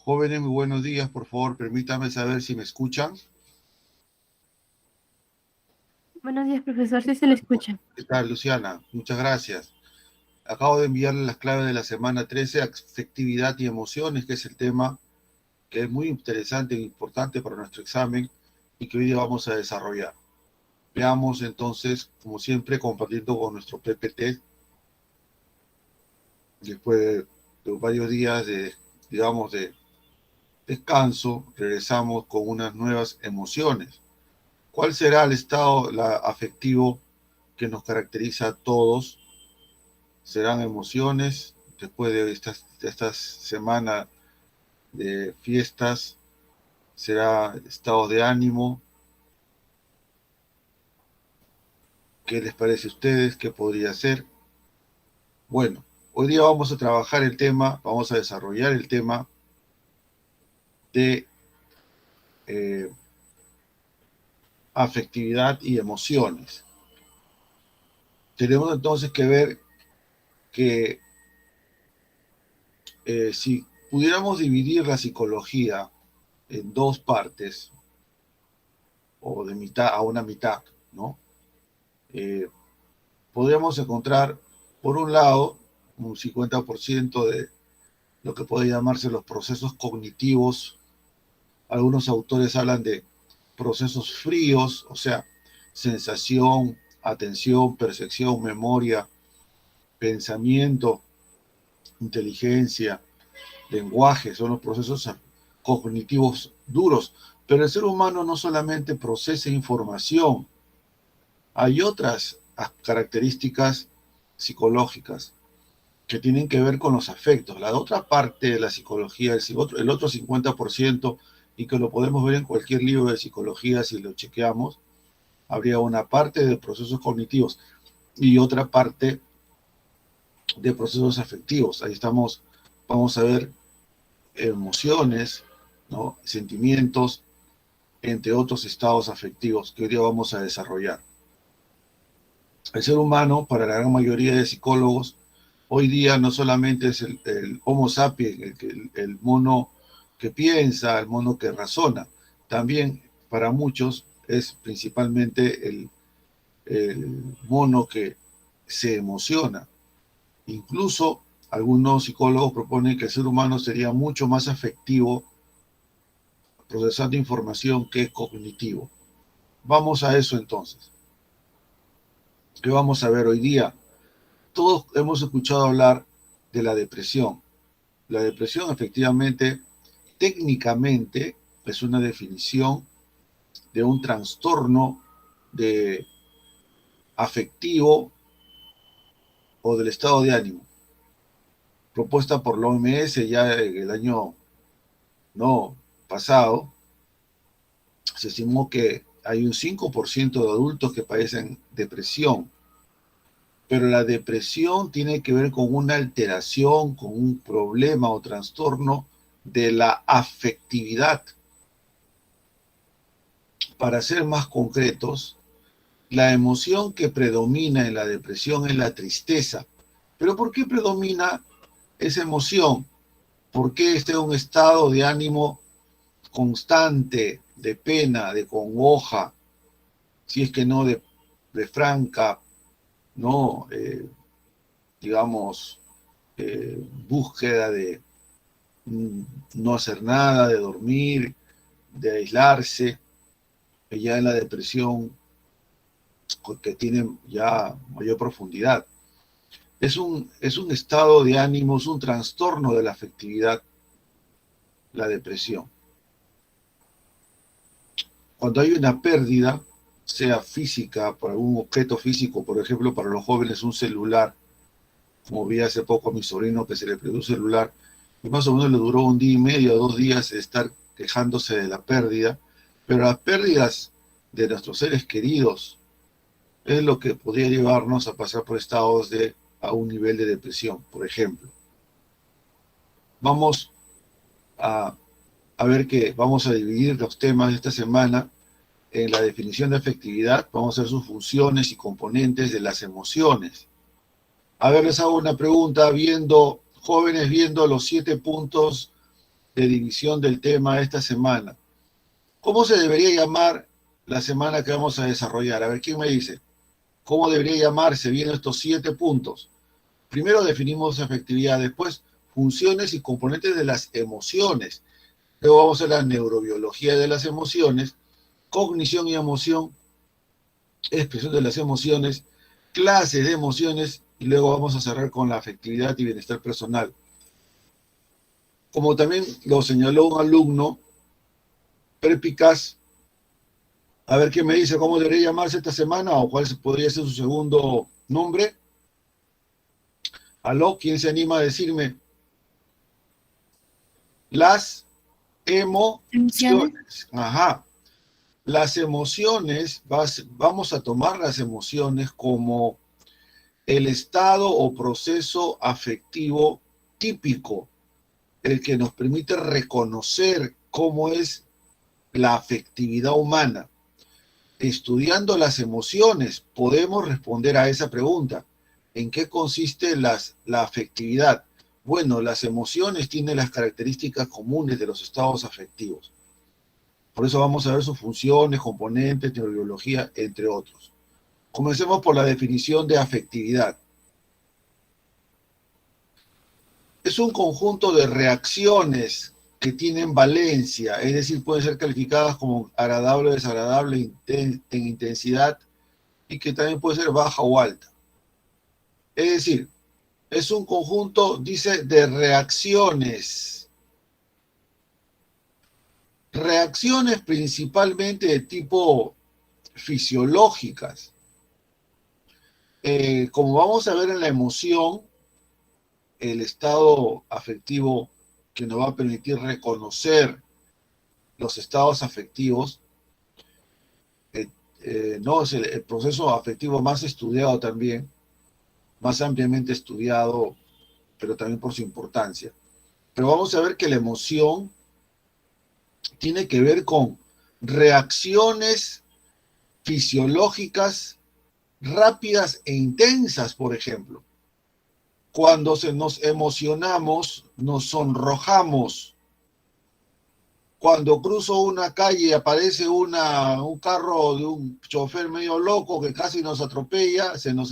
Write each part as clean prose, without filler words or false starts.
Jóvenes, muy buenos días. Por favor, permítame saber si me escuchan. Buenos días, profesor. Sí se le escucha. ¿Qué tal, Luciana? Muchas gracias. Acabo de enviarle las claves de la semana 13, afectividad y emociones, que es el tema que es muy interesante e importante para nuestro examen y que hoy día vamos a desarrollar. Veamos entonces, como siempre, compartiendo con nuestro PPT, después de varios días de, digamos, de descanso, regresamos con unas nuevas emociones. ¿Cuál será el estado afectivo que nos caracteriza a todos? Serán emociones después de esta semana de fiestas, será estado de ánimo. ¿Qué les parece a ustedes? ¿Qué podría ser? Bueno, hoy día vamos a trabajar el tema, vamos a desarrollar el tema de eh, afectividad y emociones. Tenemos entonces que ver que si pudiéramos dividir la psicología en dos partes, o de mitad a una mitad, ¿no? Podríamos encontrar, por un lado, un 50% de lo que puede llamarse los procesos cognitivos. Algunos autores hablan de procesos fríos, o sea, sensación, atención, percepción, memoria, pensamiento, inteligencia, lenguaje, son los procesos cognitivos duros. Pero el ser humano no solamente procesa información, hay otras características psicológicas que tienen que ver con los afectos. La otra parte de la psicología, el otro 50%, y que lo podemos ver en cualquier libro de psicología si lo chequeamos, habría una parte de procesos cognitivos y otra parte de procesos afectivos. Ahí estamos, vamos a ver emociones, ¿no? Sentimientos, entre otros estados afectivos que hoy día vamos a desarrollar. El ser humano, para la gran mayoría de psicólogos, hoy día no solamente es el Homo sapiens, el mono que piensa, el mono que razona, también para muchos es principalmente el mono que se emociona. Incluso algunos psicólogos proponen que el ser humano sería mucho más afectivo procesando información que cognitivo. Vamos a eso entonces. ¿Qué vamos a ver hoy día? Todos hemos escuchado hablar de la depresión. La depresión, efectivamente, técnicamente, es una definición de un trastorno de afectivo o del estado de ánimo, propuesta por la OMS ya en el año pasado. Se estimó que hay un 5% de adultos que padecen depresión, pero la depresión tiene que ver con una alteración, con un problema o trastorno de la afectividad. Para ser más concretos, la emoción que predomina en la depresión es la tristeza. ¿Pero por qué predomina esa emoción? ¿Por qué está en un estado de ánimo constante, de pena, de congoja, si es que no de franca, no, digamos, búsqueda de no hacer nada, de dormir, de aislarse, ya en la depresión que tiene ya mayor profundidad? Es un estado de ánimo, es un trastorno de la afectividad, la depresión. Cuando hay una pérdida, sea física, por algún objeto físico, por ejemplo, para los jóvenes un celular, como vi hace poco a mi sobrino que se le perdió un celular, y más o menos le duró un día y medio o 2 días de estar quejándose de la pérdida, pero las pérdidas de nuestros seres queridos es lo que podría llevarnos a pasar por estados a un nivel de depresión, por ejemplo. Vamos a ver que vamos a dividir los temas de esta semana en la definición de afectividad. Vamos a ver sus funciones y componentes de las emociones. A ver, les hago una pregunta, jóvenes, viendo los 7 puntos de división del tema esta semana. ¿Cómo se debería llamar la semana que vamos a desarrollar? A ver, ¿quién me dice? ¿Cómo debería llamarse? Vienen estos 7 puntos. Primero definimos afectividad, después funciones y componentes de las emociones. Luego vamos a la neurobiología de las emociones, cognición y emoción, expresión de las emociones, clases de emociones, y luego vamos a cerrar con la afectividad y bienestar personal. Como también lo señaló un alumno perpicaz, a ver qué me dice, cómo debería llamarse esta semana o cuál podría ser su segundo nombre. ¿Aló? ¿Quién se anima a decirme? Las Emociones. emociones. Ajá. Las emociones, vamos a tomar las emociones como el estado o proceso afectivo típico, el que nos permite reconocer cómo es la afectividad humana. Estudiando las emociones, podemos responder a esa pregunta. ¿En qué consiste la afectividad? Bueno, las emociones tienen las características comunes de los estados afectivos. Por eso vamos a ver sus funciones, componentes, neurobiología, entre otros. Comencemos por la definición de afectividad. Es un conjunto de reacciones que tienen valencia, es decir, pueden ser calificadas como agradable o desagradable en intensidad y que también puede ser baja o alta. Es decir, es un conjunto, dice, de reacciones. Reacciones principalmente de tipo fisiológicas. Como vamos a ver en la emoción, el estado afectivo que nos va a permitir reconocer los estados afectivos, no es el proceso afectivo más estudiado también, más ampliamente estudiado, pero también por su importancia. Pero vamos a ver que la emoción tiene que ver con reacciones fisiológicas rápidas e intensas, por ejemplo. Cuando nos emocionamos, nos sonrojamos. Cuando cruzo una calle y aparece un carro de un chofer medio loco que casi nos atropella, se nos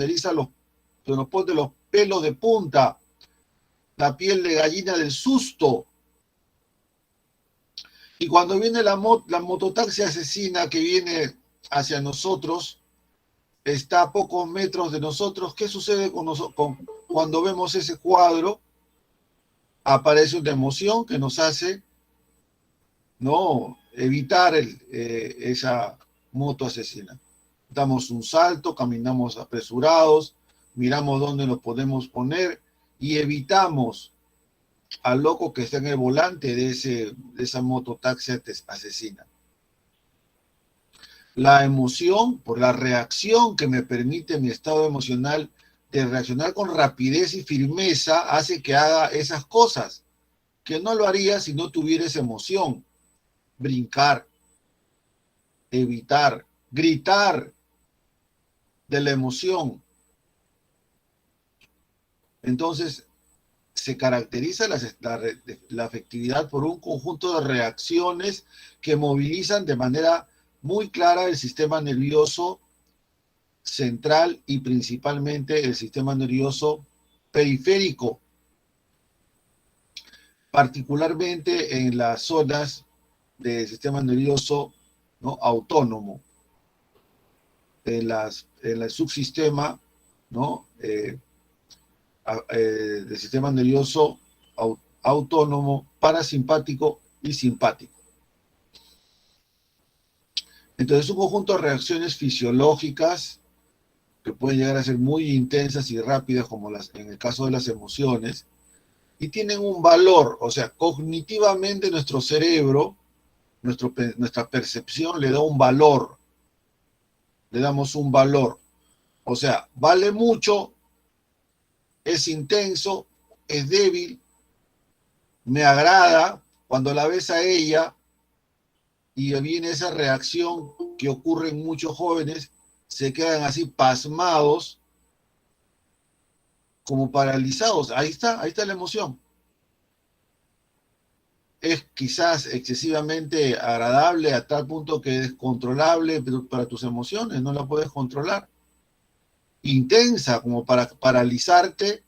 pone los pelos de punta, la piel de gallina del susto. Y cuando viene la mototaxi asesina que viene hacia nosotros, está a pocos metros de nosotros, ¿qué sucede cuando vemos ese cuadro? Aparece una emoción que nos hace no evitar esa moto asesina. Damos un salto, caminamos apresurados, miramos dónde nos podemos poner y evitamos al loco que está en el volante de esa mototaxi asesina. La emoción, por la reacción que me permite mi estado emocional de reaccionar con rapidez y firmeza, hace que haga esas cosas, que no lo haría si no tuviera esa emoción. Brincar, evitar, gritar de la emoción. Entonces, se caracteriza la afectividad por un conjunto de reacciones que movilizan de manera muy clara el sistema nervioso central y principalmente el sistema nervioso periférico, particularmente en las zonas del sistema nervioso, ¿no?, autónomo, en el subsistema, ¿no?, del sistema nervioso autónomo, parasimpático y simpático. Entonces, un conjunto de reacciones fisiológicas que pueden llegar a ser muy intensas y rápidas, como en el caso de las emociones, y tienen un valor, o sea, cognitivamente nuestro cerebro, nuestra percepción le da un valor, le damos un valor, o sea, vale mucho, es intenso, es débil, me agrada, cuando la ves a ella y viene esa reacción que ocurre en muchos jóvenes, se quedan así pasmados, como paralizados. Ahí está la emoción. es quizás excesivamente agradable a tal punto que es controlable para tus emociones, no la puedes controlar. Intensa como para paralizarte,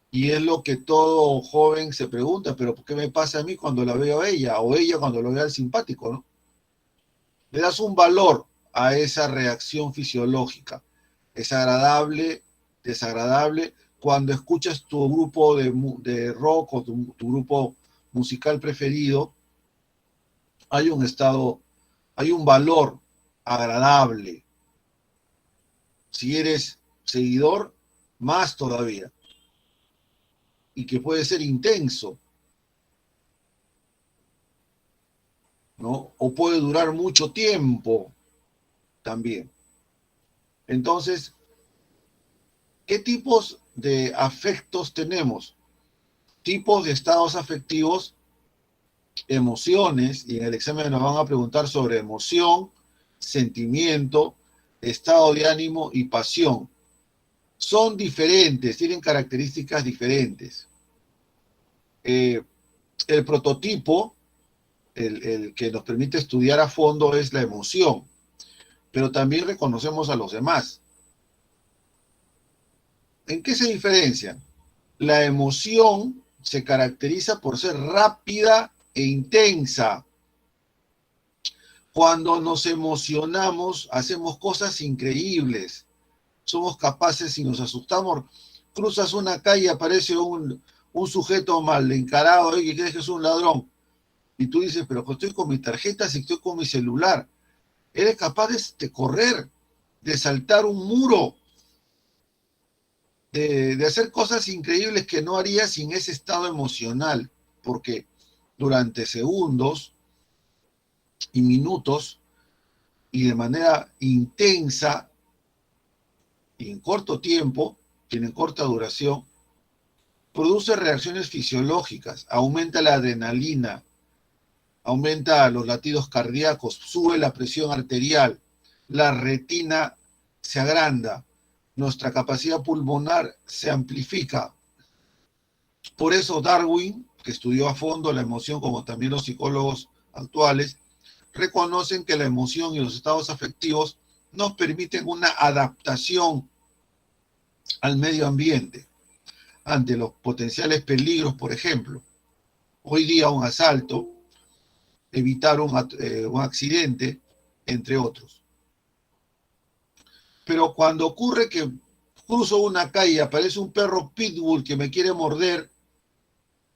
y es lo que todo joven se pregunta, pero ¿por qué me pasa a mí cuando la veo a ella o ella cuando lo ve al simpático, ¿no? Le das un valor a esa reacción fisiológica. Es agradable, desagradable. Cuando escuchas tu grupo de rock o tu grupo musical preferido, hay un estado, hay un valor agradable. Si eres seguidor, más todavía. Y que puede ser intenso, ¿no? O puede durar mucho tiempo también. Entonces, ¿qué tipos de afectos tenemos? Tipos de estados afectivos, emociones, y en el examen nos van a preguntar sobre emoción, sentimiento, estado de ánimo y pasión. Son diferentes, tienen características diferentes. El prototipo, el que nos permite estudiar a fondo, es la emoción, pero también reconocemos a los demás. ¿En qué se diferencian? La emoción se caracteriza por ser rápida e intensa. Cuando nos emocionamos, hacemos cosas increíbles. Somos capaces, si nos asustamos, cruzas una calle y aparece un sujeto mal encarado y que crees que es un ladrón. Y tú dices, pero estoy con mis tarjetas y estoy con mi celular. Eres capaz de correr, de saltar un muro, de hacer cosas increíbles que no harías sin ese estado emocional, porque durante segundos y minutos y de manera intensa y en corto tiempo, tienen corta duración, produce reacciones fisiológicas, aumenta la adrenalina, aumenta los latidos cardíacos, sube la presión arterial, la retina se agranda, nuestra capacidad pulmonar se amplifica. Por eso Darwin, que estudió a fondo la emoción, como también los psicólogos actuales, reconocen que la emoción y los estados afectivos nos permiten una adaptación al medio ambiente ante los potenciales peligros, por ejemplo. Hoy día un asalto, evitar un accidente, entre otros. Pero cuando ocurre que cruzo una calle y aparece un perro pitbull que me quiere morder,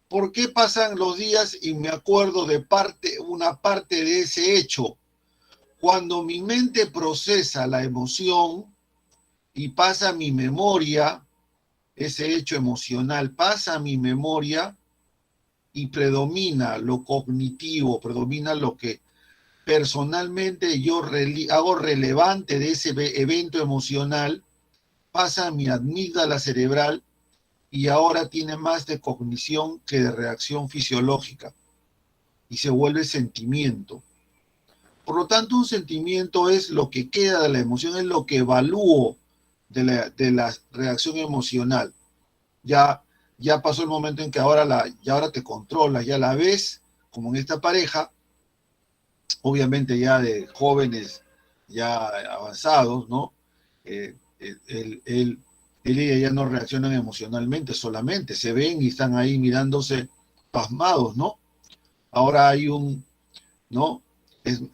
¿por qué pasan los días y me acuerdo de una parte de ese hecho? Cuando mi mente procesa la emoción y pasa a mi memoria, ese hecho emocional pasa a mi memoria y predomina lo cognitivo, predomina lo que personalmente yo hago relevante de ese evento emocional, pasa a mi amígdala cerebral y ahora tiene más de cognición que de reacción fisiológica y se vuelve sentimiento. Por lo tanto, un sentimiento es lo que queda de la emoción, es lo que evalúo de la reacción emocional. Ya pasó el momento en que ahora te controlas, ya la ves, como en esta pareja, obviamente ya de jóvenes ya avanzados, ¿no? Él y ella ya no reaccionan emocionalmente, solamente se ven y están ahí mirándose pasmados, ¿no? Ahora ¿no?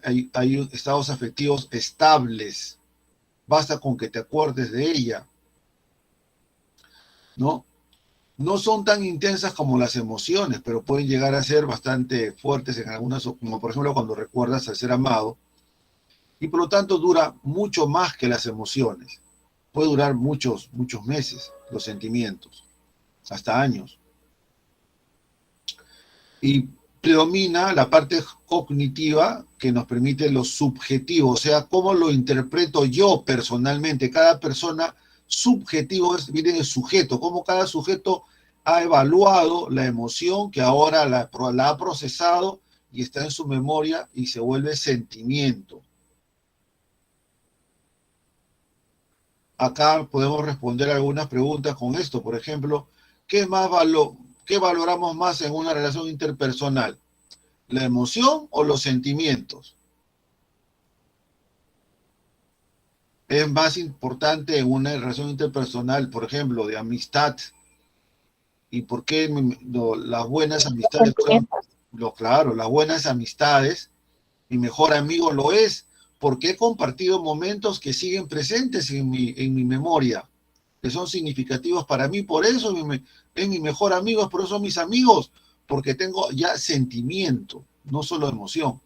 Hay estados afectivos estables. Basta con que te acuerdes de ella, ¿no? No son tan intensas como las emociones, pero pueden llegar a ser bastante fuertes en algunas, como por ejemplo cuando recuerdas al ser amado, y por lo tanto dura mucho más que las emociones. Puede durar muchos meses los sentimientos, hasta años. Y predomina la parte cognitiva que nos permite lo subjetivo, o sea, cómo lo interpreto yo personalmente. Cada persona subjetivo viene del sujeto, cómo cada sujeto ha evaluado la emoción que ahora la ha procesado y está en su memoria y se vuelve sentimiento. Acá podemos responder algunas preguntas con esto. Por ejemplo, ¿qué valoramos más en una relación interpersonal? ¿La emoción o los sentimientos? Es más importante en una relación interpersonal, por ejemplo, de amistad. ¿Y por qué las buenas amistades son, claro, las buenas amistades, mi mejor amigo lo es, porque he compartido momentos que siguen presentes en mi memoria, que son significativos para mí, por eso es mi mejor amigo, por eso son mis amigos, porque tengo ya sentimiento, no solo emoción.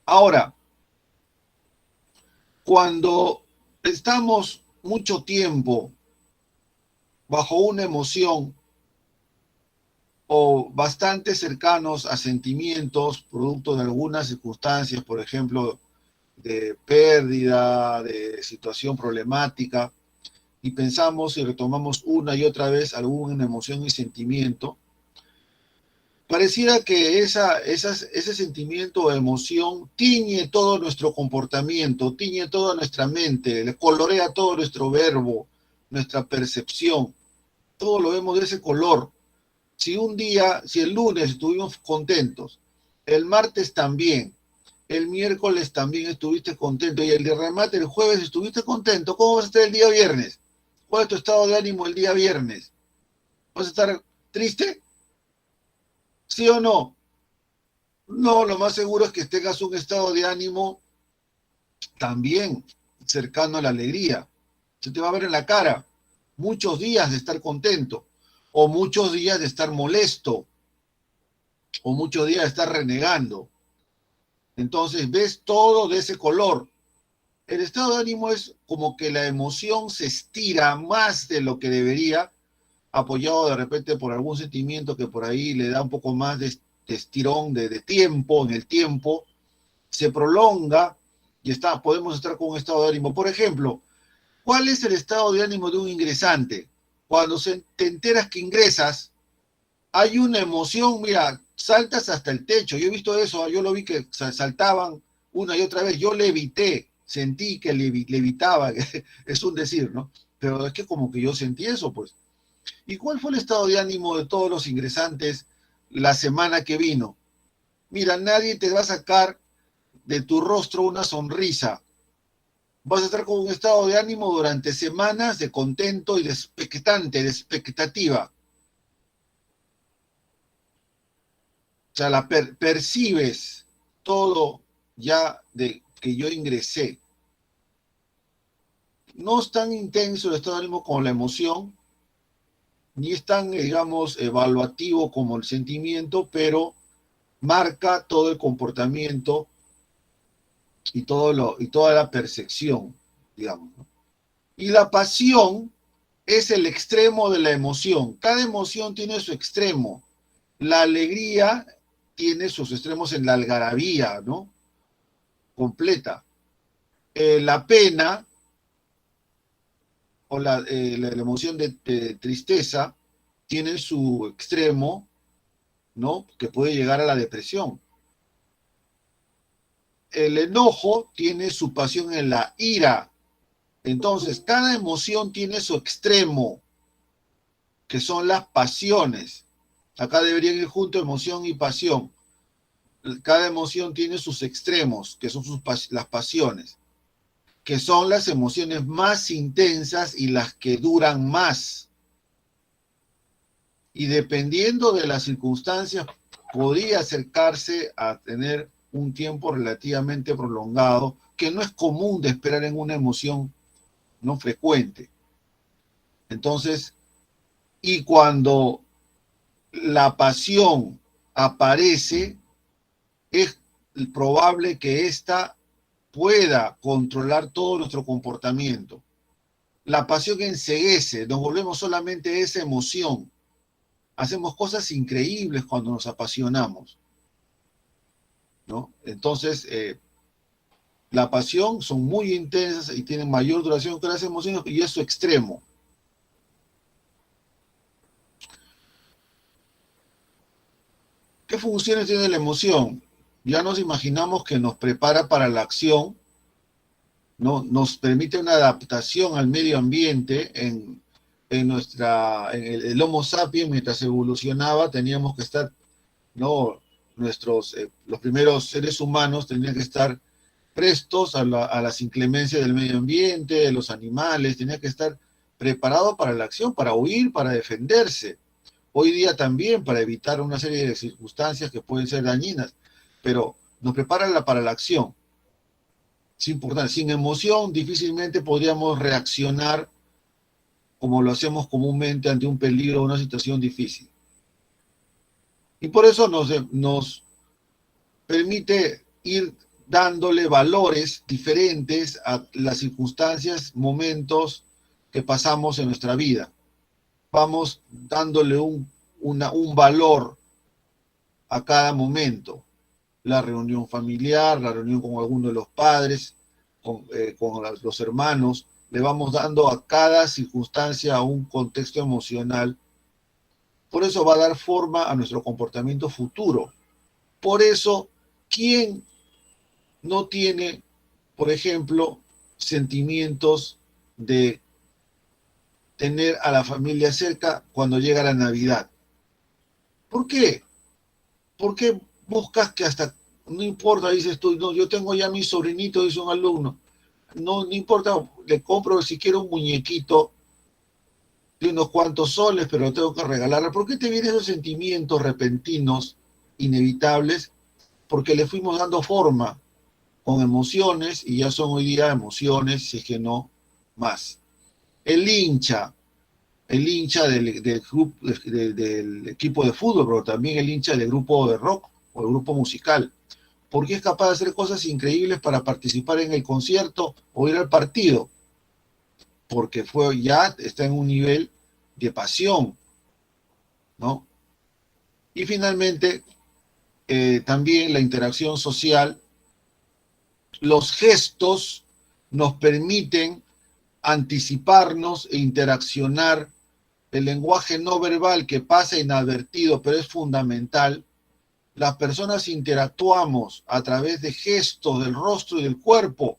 Ahora, cuando estamos mucho tiempo bajo una emoción o bastante cercanos a sentimientos, producto de algunas circunstancias, por ejemplo, de pérdida, de situación problemática, y pensamos y retomamos una y otra vez alguna emoción y sentimiento, pareciera que ese sentimiento o emoción tiñe todo nuestro comportamiento, tiñe toda nuestra mente, le colorea todo nuestro verbo, nuestra percepción, todo lo vemos de ese color. Si el lunes estuvimos contentos, el martes también, el miércoles también estuviste contento y el de remate el jueves estuviste contento, ¿cómo vas a estar el día viernes? ¿Cuál es tu estado de ánimo el día viernes? ¿Vas a estar triste? ¿Sí o no? No, lo más seguro es que tengas un estado de ánimo también cercano a la alegría. Se te va a ver en la cara muchos días de estar contento, o muchos días de estar molesto, o muchos días de estar renegando. Entonces ves todo de ese color. El estado de ánimo es como que la emoción se estira más de lo que debería, apoyado de repente por algún sentimiento que por ahí le da un poco más de estirón de tiempo, en el tiempo, se prolonga y podemos estar con un estado de ánimo. Por ejemplo, ¿cuál es el estado de ánimo de un ingresante? Cuando te enteras que ingresas, hay una emoción, mira, saltas hasta el techo. Yo he visto eso, yo lo vi que saltaban una y otra vez. Yo levité, sentí que levitaba, es un decir, ¿no? Pero es que como que yo sentí eso, pues. ¿Y cuál fue el estado de ánimo de todos los ingresantes la semana que vino? Mira, nadie te va a sacar de tu rostro una sonrisa. Vas a estar con un estado de ánimo durante semanas de contento y de expectante, de expectativa. O sea, percibes todo ya de que yo ingresé. No es tan intenso el estado de ánimo como la emoción, ni es tan, digamos, evaluativo como el sentimiento, pero marca todo el comportamiento y toda la percepción, digamos, ¿no? Y la pasión es el extremo de la emoción. Cada emoción tiene su extremo. La alegría tiene sus extremos en la algarabía, ¿no? Completa. La pena o la emoción de tristeza tiene su extremo, ¿no? Que puede llegar a la depresión. El enojo tiene su pasión en la ira. Entonces, cada emoción tiene su extremo, que son las pasiones. Acá deberían ir junto emoción y pasión. Cada emoción tiene sus extremos, que son las pasiones, que son las emociones más intensas y las que duran más. Y dependiendo de las circunstancias, podría acercarse a tener un tiempo relativamente prolongado, que no es común de esperar en una emoción no frecuente. Entonces, y cuando la pasión aparece, es probable que ésta pueda controlar todo nuestro comportamiento. La pasión enceguece, nos volvemos solamente esa emoción. Hacemos cosas increíbles cuando nos apasionamos, ¿no? Entonces, la pasión son muy intensas y tienen mayor duración que las emociones y es su extremo. ¿Qué funciones tiene la emoción? Ya nos imaginamos que nos prepara para la acción, ¿no? Nos permite una adaptación al medio ambiente. En el Homo sapiens, mientras evolucionaba, teníamos que estar, ¿no? los primeros seres humanos tenían que estar prestos a las inclemencias del medio ambiente, de los animales, tenían que estar preparados para la acción, para huir, para defenderse. Hoy día también para evitar una serie de circunstancias que pueden ser dañinas, pero nos preparan para la acción. Es importante. Sin emoción difícilmente podríamos reaccionar como lo hacemos comúnmente ante un peligro o una situación difícil. Y por eso nos permite ir dándole valores diferentes a las circunstancias, momentos que pasamos en nuestra vida. Vamos dándole un valor a cada momento. La reunión familiar, la reunión con alguno de los padres, con los hermanos, le vamos dando a cada circunstancia un contexto emocional. Por eso va a dar forma a nuestro comportamiento futuro. Por eso, ¿quién no tiene, por ejemplo, sentimientos de tener a la familia cerca cuando llega la Navidad? ¿Por qué? ¿Por qué buscas que hasta, no importa, dices tú, no, yo tengo ya mi sobrinito, dice un alumno, no importa, le compro si quiero un muñequito de unos cuantos soles, pero lo tengo que regalar? ¿Por qué te vienen esos sentimientos repentinos, inevitables? Porque le fuimos dando forma con emociones, y ya son hoy día emociones, si es que no más. El hincha del equipo de fútbol, pero también el hincha del grupo de rock o el grupo musical, porque es capaz de hacer cosas increíbles para participar en el concierto o ir al partido, porque ya está en un nivel de pasión, ¿no? Y finalmente, también la interacción social, los gestos nos permiten anticiparnos e interaccionar. El lenguaje no verbal, que pasa inadvertido, pero es fundamental. Las personas interactuamos a través de gestos del rostro y del cuerpo,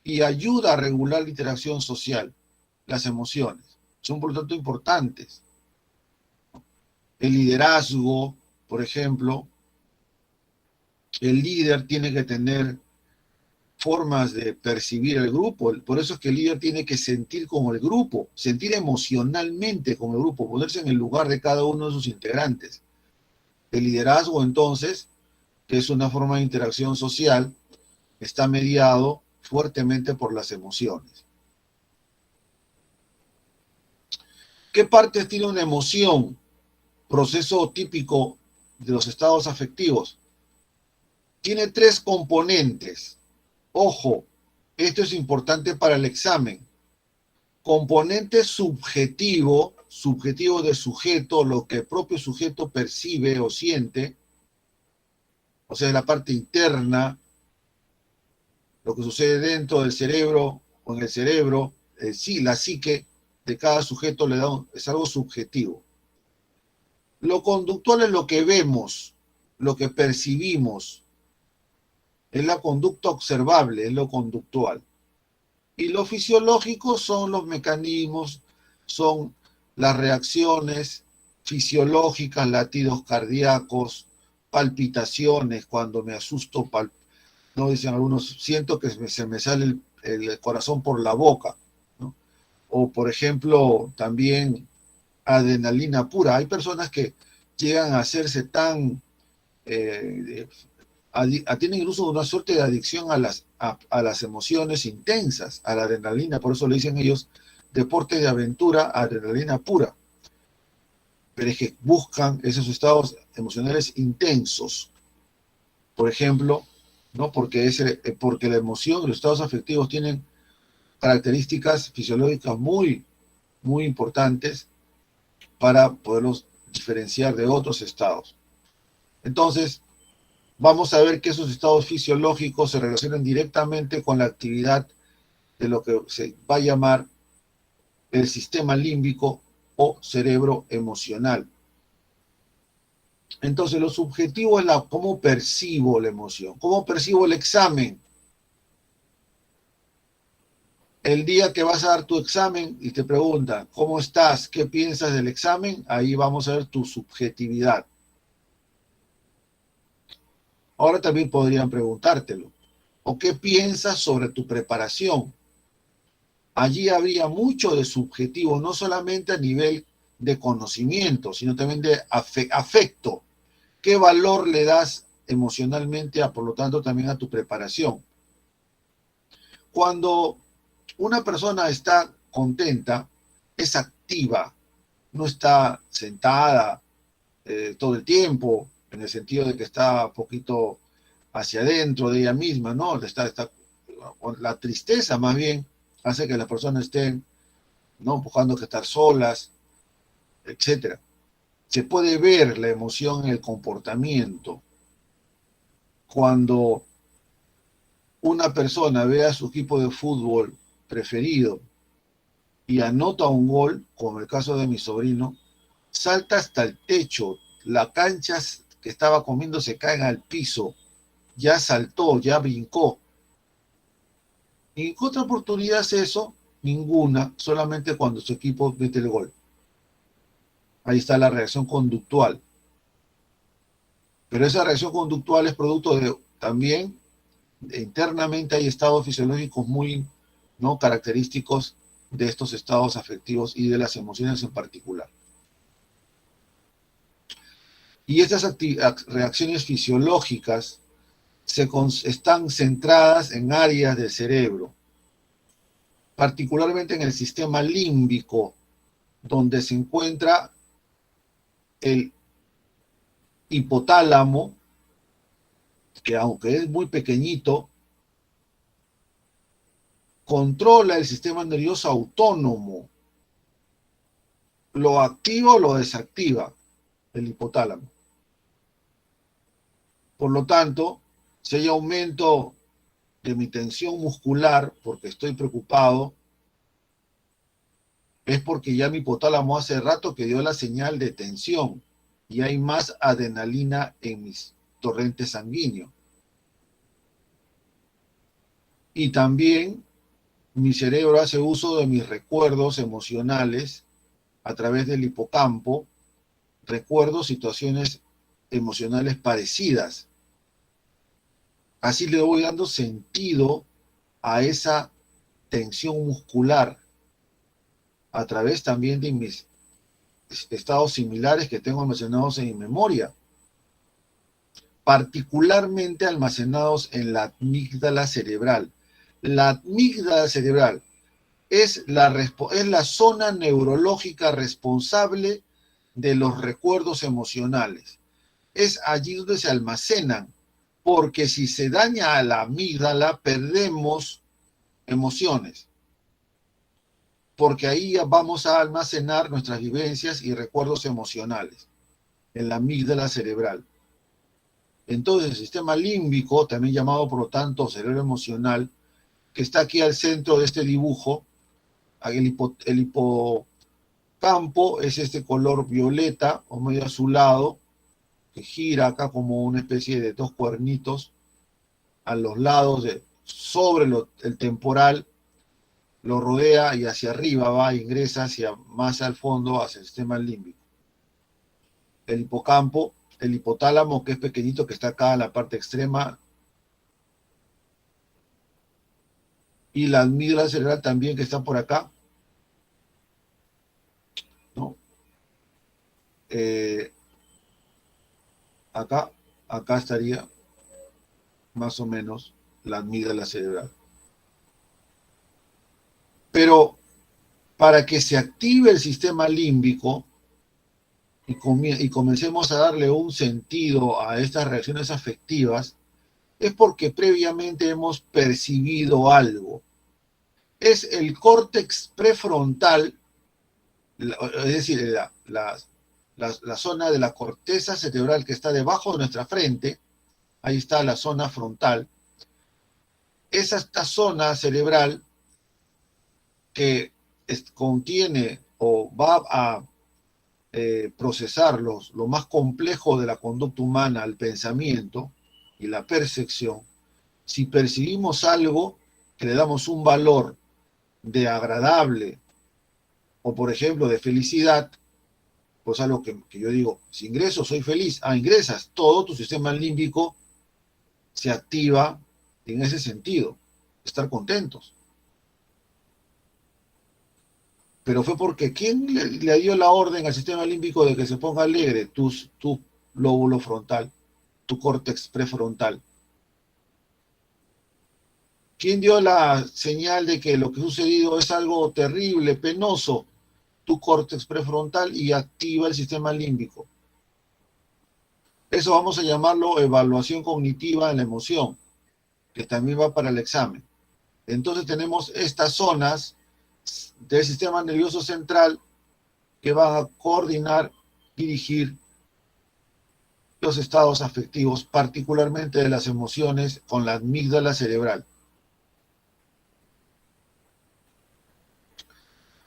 y ayuda a regular la interacción social. Las emociones son, por lo tanto, importantes. El liderazgo, por ejemplo, el líder tiene que tener formas de percibir el grupo. Por eso es que el líder tiene que sentir como el grupo, sentir emocionalmente como el grupo, ponerse en el lugar de cada uno de sus integrantes. El liderazgo, entonces, que es una forma de interacción social, está mediado fuertemente por las emociones. ¿Qué partes tiene una emoción? Proceso típico de los estados afectivos. Tiene 3 componentes. Ojo, esto es importante para el examen. Componente subjetivo de sujeto, lo que el propio sujeto percibe o siente, o sea, la parte interna, lo que sucede dentro del cerebro o en el cerebro, sí, la psique de cada sujeto es algo subjetivo. Lo conductual es lo que vemos, lo que percibimos, es la conducta observable, es lo conductual. Y lo fisiológico son los mecanismos, son las reacciones fisiológicas, latidos cardíacos, palpitaciones, cuando me asusto, no dicen algunos, siento que se me sale el corazón por la boca, ¿no? O por ejemplo, también adrenalina pura. Hay personas que llegan a hacerse tan tienen incluso una suerte de adicción a las emociones intensas, a la adrenalina. Por eso le dicen ellos deporte de aventura, adrenalina pura. Pero es que buscan esos estados emocionales intensos. Por ejemplo, ¿no? Porque la emoción y los estados afectivos tienen características fisiológicas muy, muy importantes para poderlos diferenciar de otros estados. Entonces, vamos a ver que esos estados fisiológicos se relacionan directamente con la actividad de lo que se va a llamar el sistema límbico o cerebro emocional. Entonces, lo subjetivo es cómo percibo la emoción, cómo percibo el examen. El día que vas a dar tu examen y te preguntan, ¿cómo estás? ¿Qué piensas del examen? Ahí vamos a ver tu subjetividad. Ahora también podrían preguntártelo. ¿O qué piensas sobre tu preparación? Allí habría mucho de subjetivo, no solamente a nivel de conocimiento, sino también de afecto. ¿Qué valor le das emocionalmente, por lo tanto, también a tu preparación? Cuando una persona está contenta, es activa, no está sentada todo el tiempo, en el sentido de que está un poquito hacia adentro de ella misma, ¿no? La tristeza más bien hace que las personas estén, ¿no?, buscando que estar solas, etcétera. Se puede ver la emoción en el comportamiento. Cuando una persona ve a su equipo de fútbol preferido y anota un gol, como el caso de mi sobrino, salta hasta el techo, la cancha que estaba comiendo se cae al piso, ya saltó, ya brincó. ¿Y qué otra oportunidad es eso? Ninguna, solamente cuando su equipo mete el gol. Ahí está la reacción conductual. Pero esa reacción conductual es producto de también internamente hay estados fisiológicos muy, ¿no?, característicos de estos estados afectivos y de las emociones en particular. Y estas reacciones fisiológicas están centradas en áreas del cerebro, particularmente en el sistema límbico, donde se encuentra el hipotálamo, que aunque es muy pequeñito, controla el sistema nervioso autónomo, lo activa o lo desactiva el hipotálamo. Por lo tanto, si hay aumento de mi tensión muscular porque estoy preocupado, es porque ya mi hipotálamo hace rato que dio la señal de tensión y hay más adrenalina en mis torrentes sanguíneos. Y también mi cerebro hace uso de mis recuerdos emocionales a través del hipocampo, recuerdo situaciones emocionales parecidas. Así le voy dando sentido a esa tensión muscular a través también de mis estados similares que tengo almacenados en mi memoria, particularmente almacenados en la amígdala cerebral. La amígdala cerebral es la zona neurológica responsable de los recuerdos emocionales. Es allí donde se almacenan, porque si se daña a la amígdala, perdemos emociones, porque ahí vamos a almacenar nuestras vivencias y recuerdos emocionales, en la amígdala cerebral. Entonces, el sistema límbico, también llamado por lo tanto cerebro emocional, que está aquí al centro de este dibujo, el hipocampo es este color violeta o medio azulado, que gira acá como una especie de dos cuernitos a los lados, sobre el temporal, lo rodea y hacia arriba va, ingresa hacia más al fondo, hacia el sistema límbico. El hipocampo, el hipotálamo, que es pequeñito, que está acá en la parte extrema, y la amígdala cerebral también, que está por acá, ¿no? Acá estaría más o menos la amígdala cerebral. Pero para que se active el sistema límbico y comencemos a darle un sentido a estas reacciones afectivas, es porque previamente hemos percibido algo. Es el córtex prefrontal, es decir, la zona de la corteza cerebral que está debajo de nuestra frente, ahí está la zona frontal. Es esta zona cerebral que contiene o va a procesar lo más complejo de la conducta humana, el pensamiento y la percepción. Si percibimos algo que le damos un valor de agradable o, por ejemplo, de felicidad, pues algo que yo digo, si ingreso soy feliz, ingresas, todo tu sistema límbico se activa en ese sentido, estar contentos. Pero fue porque ¿quién le dio la orden al sistema límbico de que se ponga alegre? Tu lóbulo frontal, tu córtex prefrontal. ¿Quién dio la señal de que lo que ha sucedido es algo terrible, penoso? Tu córtex prefrontal, y activa el sistema límbico. Eso vamos a llamarlo evaluación cognitiva en la emoción, que también va para el examen. Entonces tenemos estas zonas del sistema nervioso central que van a coordinar, dirigir los estados afectivos, particularmente de las emociones, con la amígdala cerebral.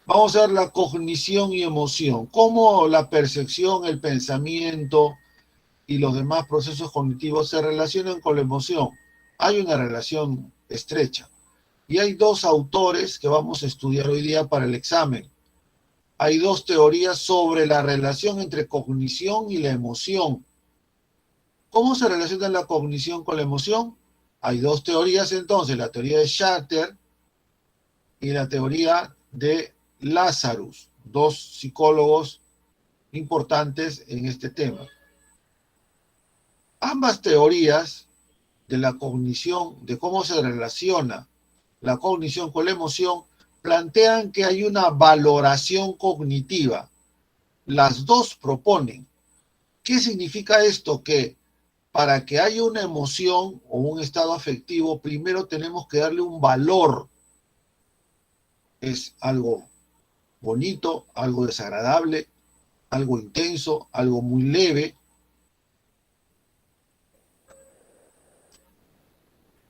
Vamos a ver la cognición y emoción, cómo la percepción, el pensamiento y los demás procesos cognitivos se relacionan con la emoción. Hay una relación estrecha. Y hay dos autores que vamos a estudiar hoy día para el examen. Hay dos teorías sobre la relación entre cognición y la emoción. ¿Cómo se relaciona la cognición con la emoción? Hay dos teorías entonces, la teoría de Shatter y la teoría de Lazarus, dos psicólogos importantes en este tema. Ambas teorías de la cognición, de cómo se relaciona la cognición con la emoción, plantean que hay una valoración cognitiva. Las dos proponen. ¿Qué significa esto? Que para que haya una emoción o un estado afectivo, primero tenemos que darle un valor. Es algo bonito, algo desagradable, algo intenso, algo muy leve.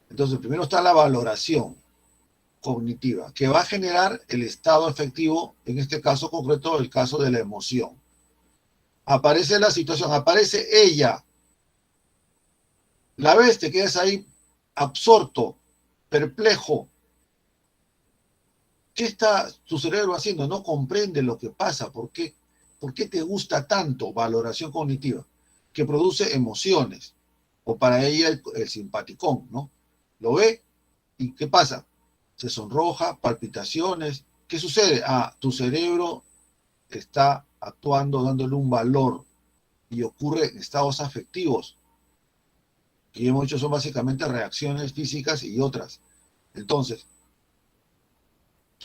Entonces, primero está la valoración cognitiva, que va a generar el estado afectivo, en este caso concreto, el caso de la emoción. Aparece la situación, aparece ella. La ves, te quedas ahí absorto, perplejo. ¿Qué está tu cerebro haciendo? No comprende lo que pasa. ¿Por qué? ¿Por qué te gusta tanto? Valoración cognitiva, que produce emociones. O para ella el simpaticón, ¿no? Lo ve y ¿qué pasa? Se sonroja, palpitaciones. ¿Qué sucede? Ah, tu cerebro está actuando, dándole un valor, y ocurre en estados afectivos, que hemos dicho son básicamente reacciones físicas y otras. Entonces,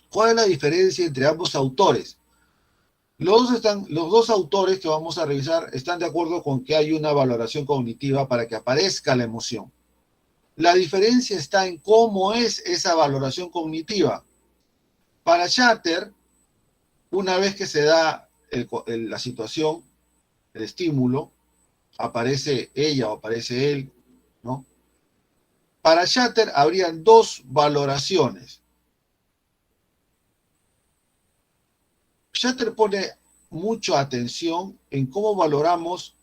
¿cuál es la diferencia entre ambos autores? Los dos autores que vamos a revisar están de acuerdo con que hay una valoración cognitiva para que aparezca la emoción. La diferencia está en cómo es esa valoración cognitiva. Para Shatter, una vez que se da la situación, el estímulo, aparece ella o aparece él, ¿no? Para Shatter habrían dos valoraciones. Shatter pone mucha atención en cómo valoramos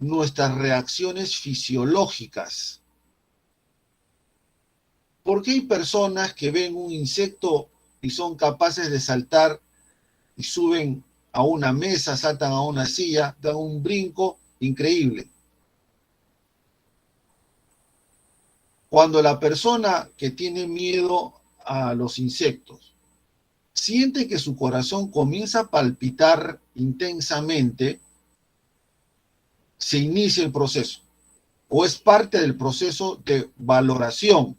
nuestras reacciones fisiológicas. ¿Por qué hay personas que ven un insecto y son capaces de saltar y suben a una mesa, saltan a una silla, dan un brinco increíble? Cuando la persona que tiene miedo a los insectos siente que su corazón comienza a palpitar intensamente, se inicia el proceso, o es parte del proceso de valoración.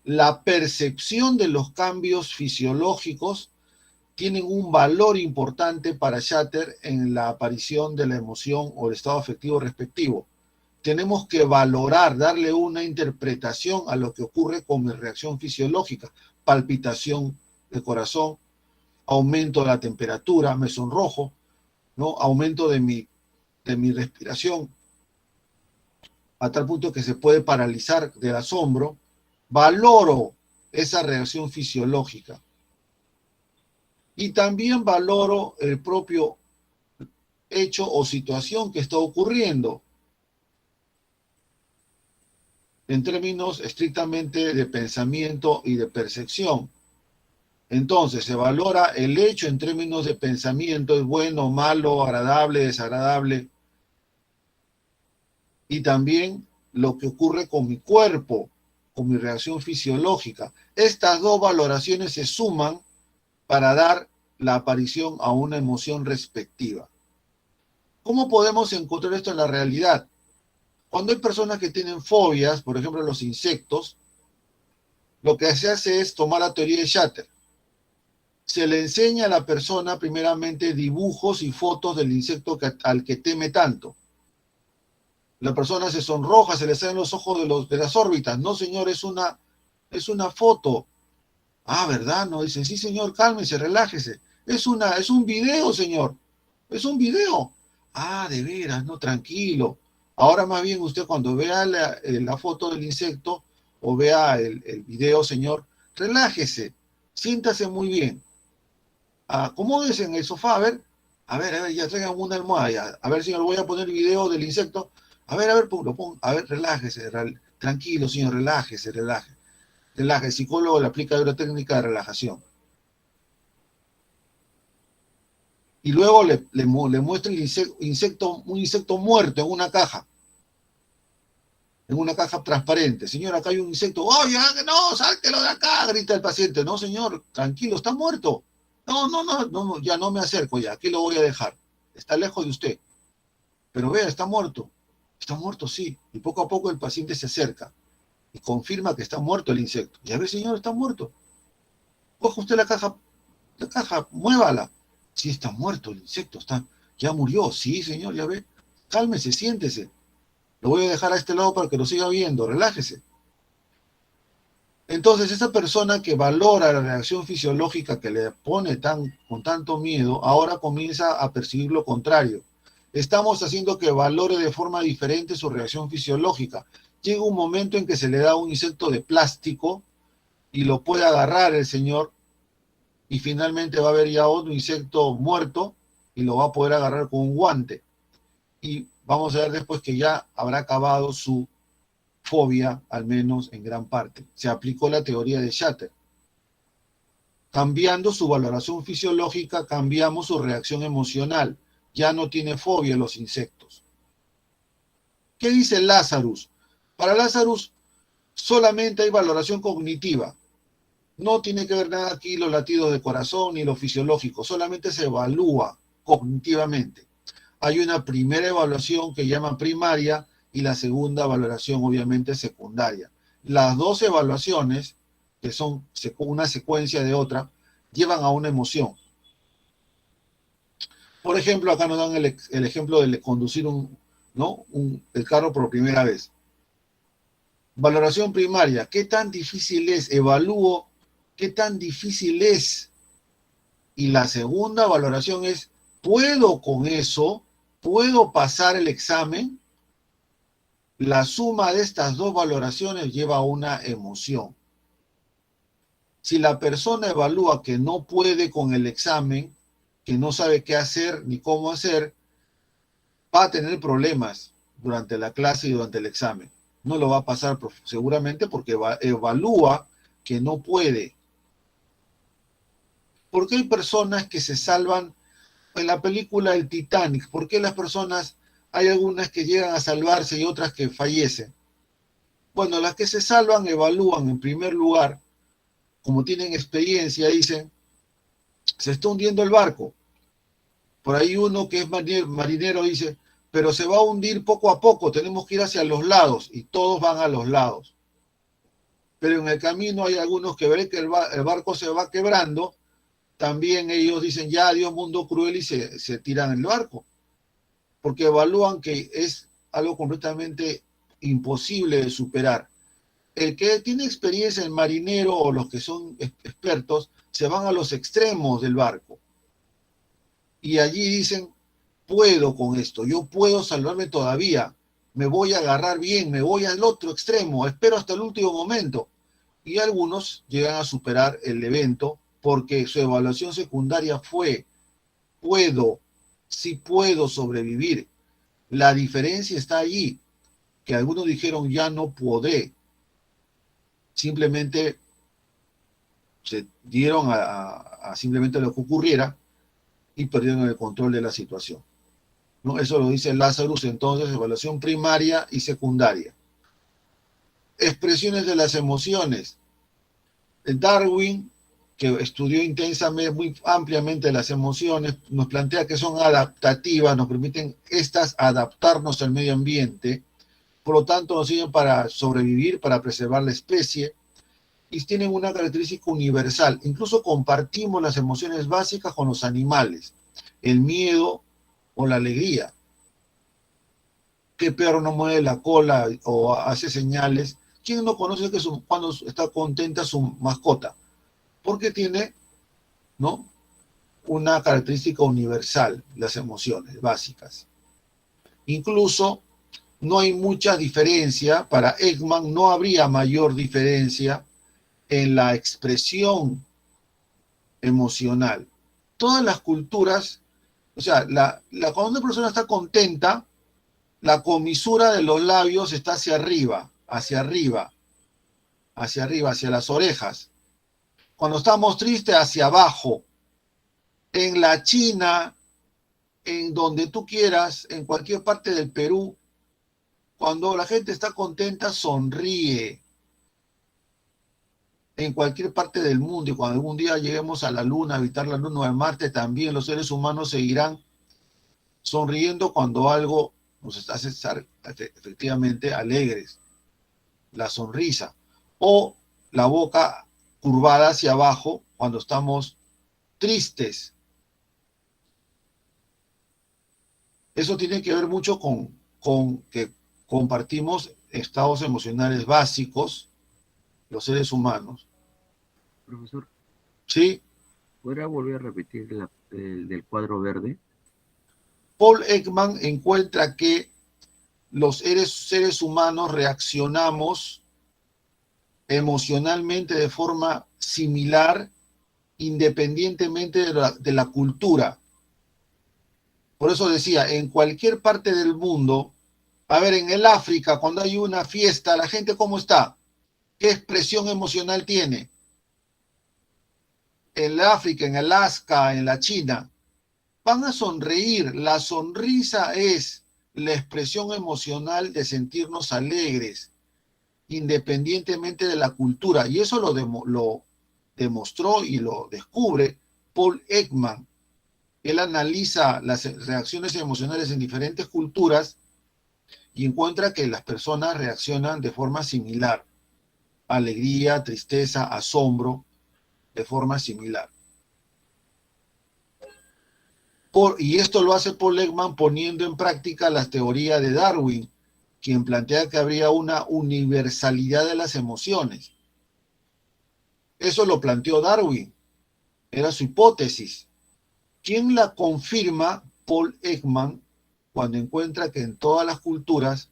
La percepción de los cambios fisiológicos tienen un valor importante para Shatter en la aparición de la emoción o el estado afectivo respectivo. Tenemos que valorar, darle una interpretación a lo que ocurre con mi reacción fisiológica, palpitación del corazón, aumento de la temperatura, me sonrojo, ¿no? Aumento de mi respiración, a tal punto que se puede paralizar del asombro. Valoro esa reacción fisiológica. Y también valoro el propio hecho o situación que está ocurriendo, en términos estrictamente de pensamiento y de percepción. Entonces, se valora el hecho en términos de pensamiento, es bueno, malo, agradable, desagradable, y también lo que ocurre con mi cuerpo, con mi reacción fisiológica. Estas dos valoraciones se suman para dar la aparición a una emoción respectiva. ¿Cómo podemos encontrar esto en la realidad? Cuando hay personas que tienen fobias, por ejemplo los insectos, lo que se hace es tomar la teoría de Shatter. Se le enseña a la persona primeramente dibujos y fotos del insecto al que teme tanto. La persona se sonroja, se le salen los ojos de las órbitas. No, señor, es una foto. Ah, ¿verdad? No, dicen, sí, señor, cálmese, relájese. Es un video, señor. Es un video. Ah, de veras, no, tranquilo. Ahora más bien usted cuando vea la foto del insecto o vea el video, señor, relájese, siéntase muy bien. Acomódese en el sofá, a ver, ya traigan una almohada ya. A ver, señor, voy a poner el video del insecto. A ver, lo pongo. A ver, relájese, tranquilo, señor, relájese. El psicólogo le aplica una técnica de relajación. Y luego le muestra un insecto muerto en una caja transparente. Señor, acá hay un insecto. ¡Oye, no, sáquelo de acá! Grita el paciente. No, señor, tranquilo, está muerto. No, ya no me acerco ya, aquí lo voy a dejar. Está lejos de usted. Pero vea, está muerto. Está muerto, sí. Y poco a poco el paciente se acerca y confirma que está muerto el insecto. Ya ve, señor, está muerto. Coja usted la caja, muévala. Sí, está muerto el insecto, ya murió. Sí, señor, ya ve. Cálmese, siéntese. Lo voy a dejar a este lado para que lo siga viendo. Relájese. Entonces, esa persona que valora la reacción fisiológica que le pone con tanto miedo, ahora comienza a percibir lo contrario. Estamos haciendo que valore de forma diferente su reacción fisiológica. Llega un momento en que se le da un insecto de plástico y lo puede agarrar el señor y finalmente va a haber ya otro insecto muerto y lo va a poder agarrar con un guante. Y vamos a ver después que ya habrá acabado su fobia, al menos en gran parte. Se aplicó la teoría de Shatter. Cambiando su valoración fisiológica, cambiamos su reacción emocional. Ya no tiene fobia a los insectos. ¿Qué dice Lazarus? Para Lazarus solamente hay valoración cognitiva. No tiene que ver nada aquí los latidos de corazón ni lo fisiológico, solamente se evalúa cognitivamente. Hay una primera evaluación que llaman primaria y la segunda valoración obviamente secundaria. Las dos evaluaciones, que son una secuencia de otra, llevan a una emoción. Por ejemplo, acá nos dan el ejemplo de conducir el carro por primera vez. Valoración primaria, ¿qué tan difícil es? Evalúo qué tan difícil es. Y la segunda valoración es, ¿puedo con eso? ¿Puedo pasar el examen? La suma de estas dos valoraciones lleva a una emoción. Si la persona evalúa que no puede con el examen, que no sabe qué hacer ni cómo hacer, va a tener problemas durante la clase y durante el examen. No lo va a pasar seguramente porque evalúa que no puede. ¿Por qué hay personas que se salvan en la película El Titanic? ¿Por qué hay algunas que llegan a salvarse y otras que fallecen? Bueno, las que se salvan evalúan en primer lugar, como tienen experiencia, dicen, se está hundiendo el barco. Por ahí uno que es marinero dice, pero se va a hundir poco a poco, tenemos que ir hacia los lados, y todos van a los lados. Pero en el camino hay algunos que ven que el barco se va quebrando, también ellos dicen, ya, Dios, mundo cruel, y se tiran el barco, porque evalúan que es algo completamente imposible de superar. El que tiene experiencia en marinero o los que son expertos se van a los extremos del barco y allí dicen, puedo con esto, yo puedo salvarme todavía, me voy a agarrar bien, me voy al otro extremo, espero hasta el último momento. Y algunos llegan a superar el evento porque su evaluación secundaria fue, sí puedo sobrevivir. La diferencia está allí, que algunos dijeron, ya no podré. Simplemente se dieron a simplemente lo que ocurriera y perdieron el control de la situación. ¿No? Eso lo dice Lazarus, entonces, evaluación primaria y secundaria. expresiones de las emociones. Darwin, que estudió intensamente, muy ampliamente las emociones, nos plantea que son adaptativas, nos permiten estas adaptarnos al medio ambiente, por lo tanto nos sirven para sobrevivir, para preservar la especie, y tienen una característica universal. Incluso compartimos las emociones básicas con los animales, el miedo o la alegría. ¿Qué perro no mueve la cola o hace señales? ¿Quién no conoce que cuando está contenta su mascota? Porque tiene, ¿no?, una característica universal, las emociones básicas. Incluso no hay mucha diferencia, para Ekman no habría mayor diferencia en la expresión emocional. Todas las culturas, o sea, cuando una persona está contenta, la comisura de los labios está hacia arriba, hacia arriba, hacia arriba, hacia las orejas. Cuando estamos tristes, hacia abajo. En la China, en donde tú quieras, en cualquier parte del Perú, cuando la gente está contenta, sonríe. En cualquier parte del mundo, y cuando algún día lleguemos a la Luna, a habitar la Luna o a Marte, también los seres humanos seguirán sonriendo cuando algo nos hace estar efectivamente alegres. La sonrisa. O la boca curvada hacia abajo cuando estamos tristes. Eso tiene que ver mucho con que compartimos estados emocionales básicos, los seres humanos. Profesor, ¿Sí? ¿podrá volver a repetir el del cuadro verde? Paul Ekman encuentra que los seres humanos reaccionamos emocionalmente de forma similar, independientemente de la cultura. Por eso decía, en cualquier parte del mundo, a ver, en el África, cuando hay una fiesta, la gente ¿cómo está? ¿Qué expresión emocional tiene? En el África, en Alaska, en la China, van a sonreír. La sonrisa es la expresión emocional de sentirnos alegres, independientemente de la cultura. Y eso lo demostró y lo descubre Paul Ekman. Él analiza las reacciones emocionales en diferentes culturas y encuentra que las personas reaccionan de forma similar. Alegría, tristeza, asombro, de forma similar. Y esto lo hace Paul Ekman poniendo en práctica las teorías de Darwin, quien plantea que habría una universalidad de las emociones. Eso lo planteó Darwin, era su hipótesis. ¿Quién la confirma? Paul Ekman, cuando encuentra que en todas las culturas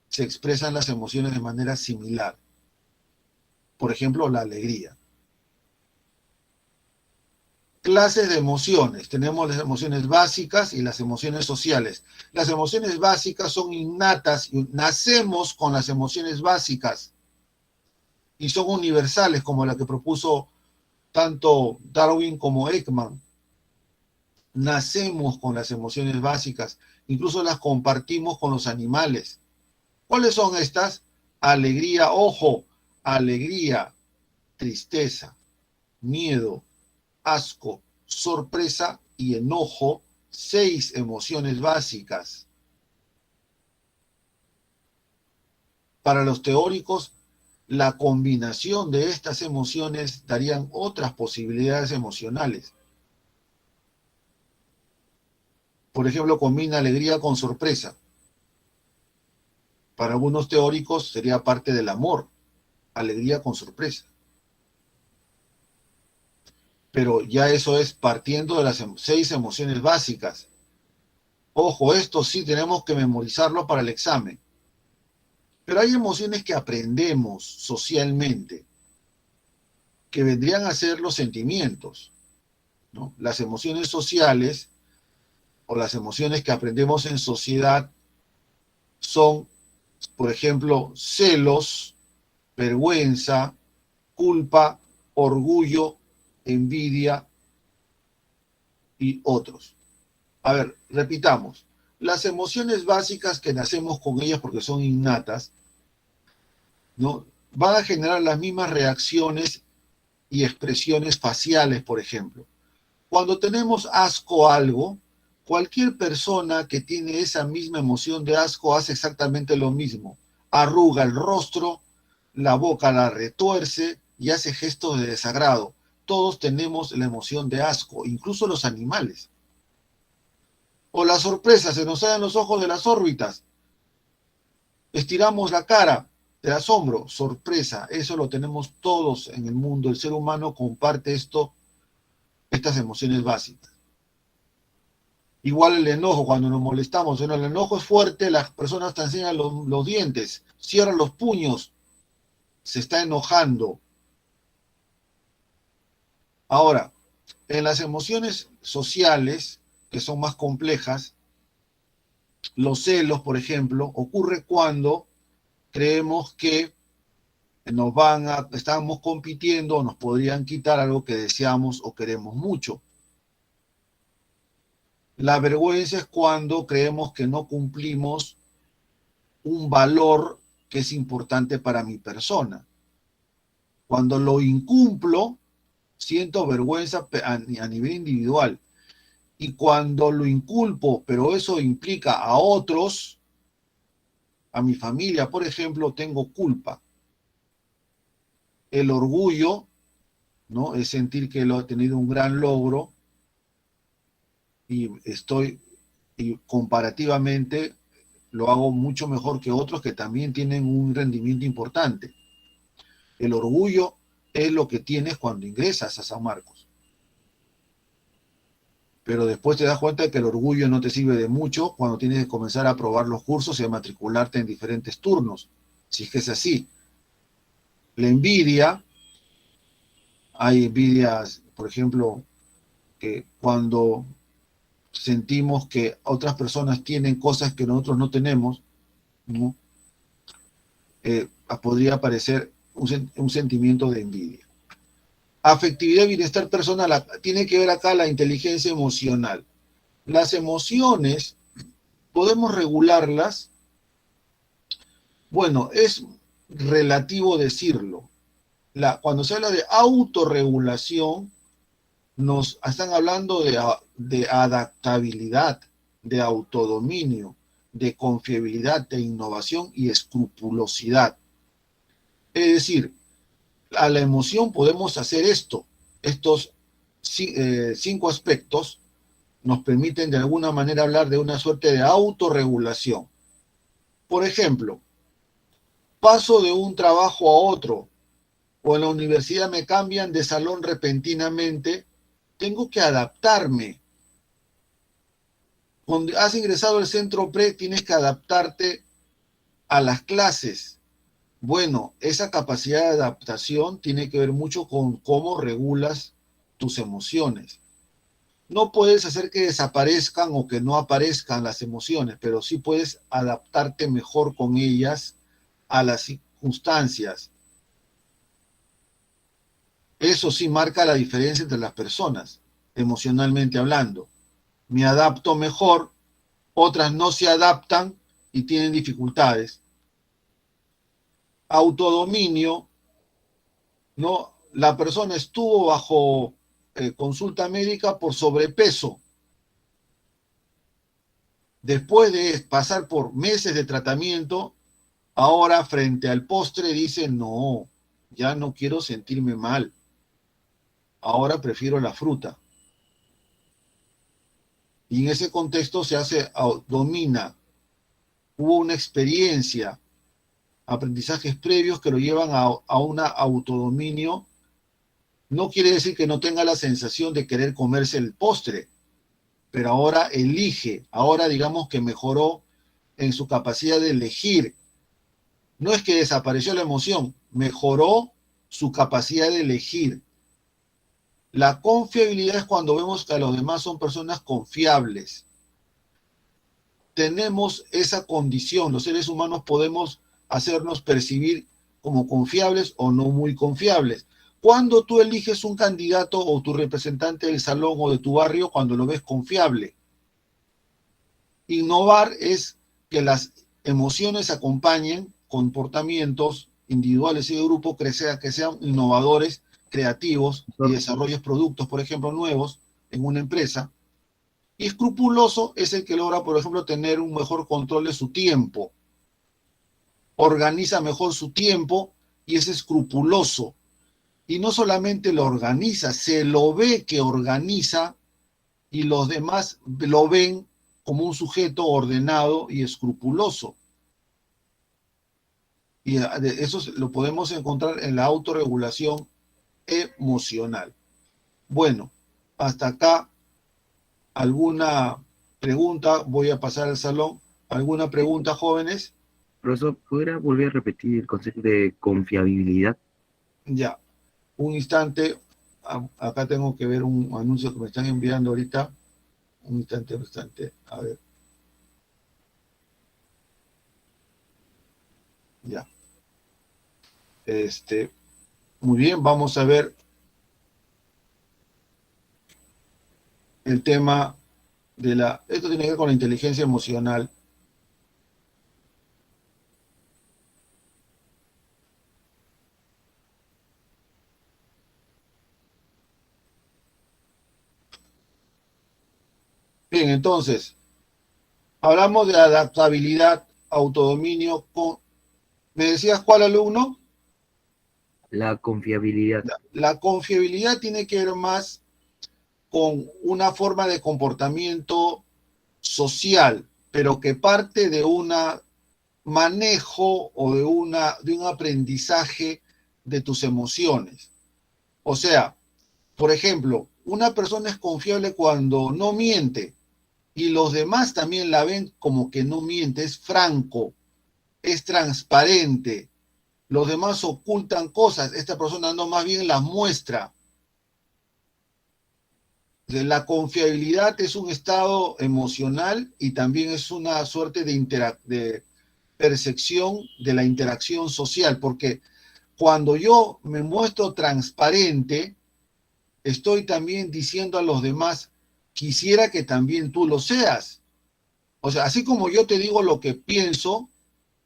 se expresan las emociones de manera similar. Por ejemplo, la alegría. Clases de emociones. Tenemos las emociones básicas y las emociones sociales. Las emociones básicas son innatas, nacemos con las emociones básicas y son universales, como la que propuso tanto Darwin como Ekman. Nacemos con las emociones básicas, incluso las compartimos con los animales. ¿Cuáles son estas? Alegría, ojo, alegría, tristeza, miedo, asco, sorpresa y enojo, 6 emociones básicas. Para los teóricos, la combinación de estas emociones darían otras posibilidades emocionales. Por ejemplo, combina alegría con sorpresa. Para algunos teóricos sería parte del amor, alegría con sorpresa. Pero ya eso es partiendo de las 6 emociones básicas. Ojo, esto sí tenemos que memorizarlo para el examen. Pero hay emociones que aprendemos socialmente, que vendrían a ser los sentimientos, ¿no? Las emociones sociales o las emociones que aprendemos en sociedad son, por ejemplo, celos, vergüenza, culpa, orgullo, envidia y otros. A ver, repitamos. Las emociones básicas que nacemos con ellas porque son innatas, ¿no? van a generar las mismas reacciones y expresiones faciales, por ejemplo. Cuando tenemos asco a algo, cualquier persona que tiene esa misma emoción de asco hace exactamente lo mismo. Arruga el rostro, la boca la retuerce y hace gestos de desagrado. Todos tenemos la emoción de asco, incluso los animales. O la sorpresa, se nos salen los ojos de las órbitas. Estiramos la cara del asombro, sorpresa. Eso lo tenemos todos en el mundo. El ser humano comparte estas emociones básicas. Igual el enojo, cuando nos molestamos, el enojo es fuerte, las personas te enseñan los dientes, cierran los puños, se está enojando. Ahora, en las emociones sociales, que son más complejas, los celos, por ejemplo, ocurre cuando creemos que estamos compitiendo o nos podrían quitar algo que deseamos o queremos mucho. La vergüenza es cuando creemos que no cumplimos un valor que es importante para mi persona. Cuando lo incumplo, siento vergüenza a nivel individual. Y cuando lo inculpo, pero eso implica a otros, a mi familia, por ejemplo, tengo culpa. El orgullo, ¿no? Es sentir que lo he tenido un gran logro y comparativamente lo hago mucho mejor que otros que también tienen un rendimiento importante. El orgullo es lo que tienes cuando ingresas a San Marcos. Pero después te das cuenta de que el orgullo no te sirve de mucho cuando tienes que comenzar a probar los cursos y a matricularte en diferentes turnos, si es que es así. La envidia, hay envidias, por ejemplo, que cuando sentimos que otras personas tienen cosas que nosotros no tenemos, ¿no? Podría aparecer un sentimiento de envidia. Afectividad y bienestar personal, tiene que ver acá la inteligencia emocional. Las emociones, ¿podemos regularlas? Bueno, es relativo decirlo. Cuando se habla de autorregulación, nos están hablando de adaptabilidad, de autodominio, de confiabilidad, de innovación y escrupulosidad. Es decir, a la emoción podemos hacer estos 5 aspectos nos permiten de alguna manera hablar de una suerte de autorregulación. Por ejemplo, paso de un trabajo a otro, o en la universidad me cambian de salón repentinamente, tengo que adaptarme. Cuando has ingresado al centro pre, tienes que adaptarte a las clases. Bueno, esa capacidad de adaptación tiene que ver mucho con cómo regulas tus emociones. No puedes hacer que desaparezcan o que no aparezcan las emociones, pero sí puedes adaptarte mejor con ellas a las circunstancias. Eso sí marca la diferencia entre las personas, emocionalmente hablando. Me adapto mejor, otras no se adaptan y tienen dificultades. Autodominio, ¿no? La persona estuvo bajo consulta médica por sobrepeso. Después de pasar por meses de tratamiento, ahora frente al postre dice, no, ya no quiero sentirme mal. Ahora prefiero la fruta. Y en ese contexto domina. Hubo una experiencia, aprendizajes previos que lo llevan a un autodominio. No quiere decir que no tenga la sensación de querer comerse el postre, pero ahora elige, ahora digamos que mejoró en su capacidad de elegir. No es que desapareció la emoción, mejoró su capacidad de elegir. La confiabilidad es cuando vemos que a los demás son personas confiables. Tenemos esa condición, los seres humanos podemos hacernos percibir como confiables o no muy confiables. Cuando tú eliges un candidato o tu representante del salón o de tu barrio, cuando lo ves confiable. Innovar es que las emociones acompañen comportamientos individuales y de grupo que sean innovadores, creativos y desarrolles productos, por ejemplo, nuevos en una empresa. Y escrupuloso es el que logra, por ejemplo, tener un mejor control de su tiempo, organiza mejor su tiempo y es escrupuloso. Y no solamente lo organiza, se lo ve que organiza y los demás lo ven como un sujeto ordenado y escrupuloso. Y eso lo podemos encontrar en la autorregulación emocional. Bueno, hasta acá, ¿alguna pregunta? Voy a pasar al salón. ¿Alguna pregunta, jóvenes? Profesor, ¿pudiera volver a repetir el concepto de confiabilidad? Ya, un instante. Acá tengo que ver un anuncio que me están enviando ahorita. Un instante, a ver. Ya. Muy bien, vamos a ver el tema de esto tiene que ver con la inteligencia emocional. Bien, entonces, hablamos de adaptabilidad, autodominio. ¿Me decías cuál, alumno? La confiabilidad. La confiabilidad tiene que ver más con una forma de comportamiento social, pero que parte de un manejo o de un aprendizaje de tus emociones. O sea, por ejemplo, una persona es confiable cuando no miente y los demás también la ven como que no miente, es franco, es transparente. Los demás ocultan cosas, esta persona no, más bien las muestra. La confiabilidad es un estado emocional y también es una suerte de percepción de la interacción social, porque cuando yo me muestro transparente, estoy también diciendo a los demás, quisiera que también tú lo seas. O sea, así como yo te digo lo que pienso,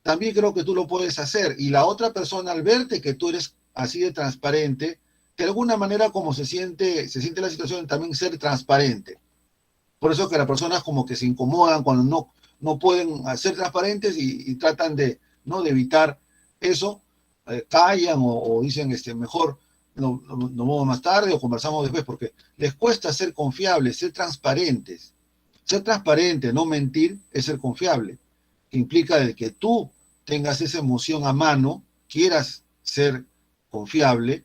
también creo que tú lo puedes hacer. Y la otra persona, al verte que tú eres así de transparente, de alguna manera como se siente la situación también ser transparente. Por eso que las personas como que se incomodan cuando no pueden ser transparentes y tratan ¿no? de evitar eso, callan o dicen mejor nos vemos más tarde o conversamos después, porque les cuesta ser confiables, ser transparentes. Ser transparente, no mentir, es ser confiable, que implica de que tú tengas esa emoción a mano, quieras ser confiable,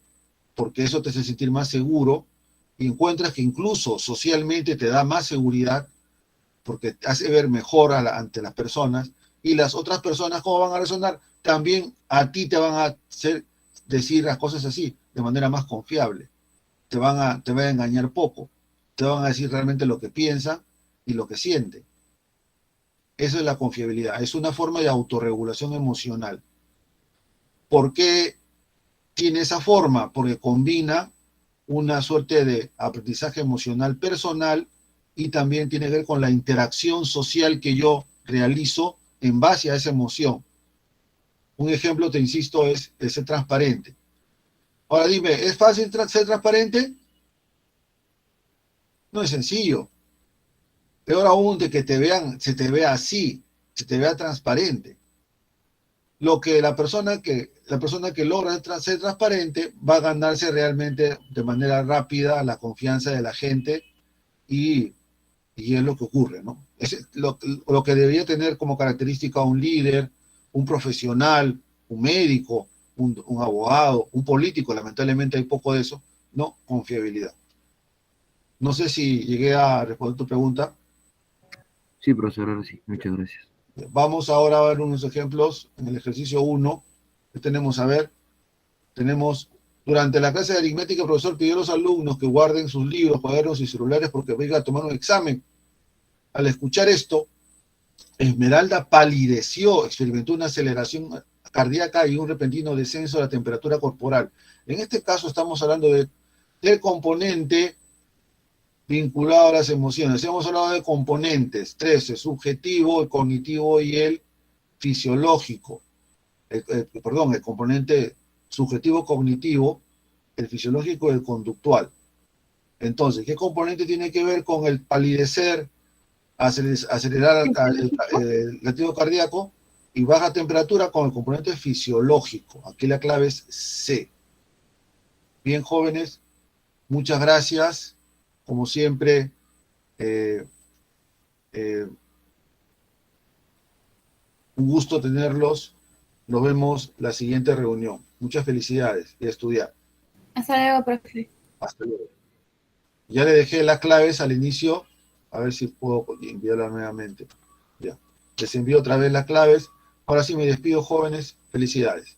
porque eso te hace sentir más seguro, y encuentras que incluso socialmente te da más seguridad, porque te hace ver mejor ante las personas, y las otras personas, ¿cómo van a resonar? También a ti te van a hacer decir las cosas así, de manera más confiable. Te van a engañar poco, te van a decir realmente lo que piensan y lo que sienten. Eso es la confiabilidad, es una forma de autorregulación emocional. ¿Por qué tiene esa forma? Porque combina una suerte de aprendizaje emocional personal y también tiene que ver con la interacción social que yo realizo en base a esa emoción. Un ejemplo, te insisto, es el ser transparente. Ahora dime, ¿es fácil ser transparente? No es sencillo. Peor aún de que se te vea así, se te vea transparente. Lo que la persona que logra ser transparente va a ganarse realmente de manera rápida la confianza de la gente y es lo que ocurre, ¿no? Es lo que debería tener como característica un líder, un profesional, un médico, un abogado, un político, lamentablemente hay poco de eso, ¿no? Confiabilidad. No sé si llegué a responder tu pregunta. Sí, profesor, ahora sí. Muchas gracias. Vamos ahora a ver unos ejemplos en el ejercicio 1. ¿Qué tenemos? A ver, tenemos, durante la clase de aritmética, el profesor pidió a los alumnos que guarden sus libros, cuadernos y celulares porque va a ir a tomar un examen. Al escuchar esto, Esmeralda palideció, experimentó una aceleración cardíaca y un repentino descenso de la temperatura corporal. En este caso estamos hablando del componente vinculado a las emociones. Hemos hablado de componentes, 13, subjetivo, el cognitivo y el fisiológico. perdón, el componente subjetivo cognitivo, el fisiológico y el conductual. Entonces, ¿qué componente tiene que ver con el palidecer, acelerar el latido cardíaco y baja temperatura con el componente fisiológico? Aquí la clave es C. Bien, jóvenes, muchas gracias. Como siempre, eh, eh, un gusto tenerlos. Nos vemos la siguiente reunión. Muchas felicidades y a estudiar. Hasta luego, profe. Hasta luego. Ya le dejé las claves al inicio. A ver si puedo enviarlas nuevamente. Ya. Les envío otra vez las claves. Ahora sí me despido, jóvenes. Felicidades.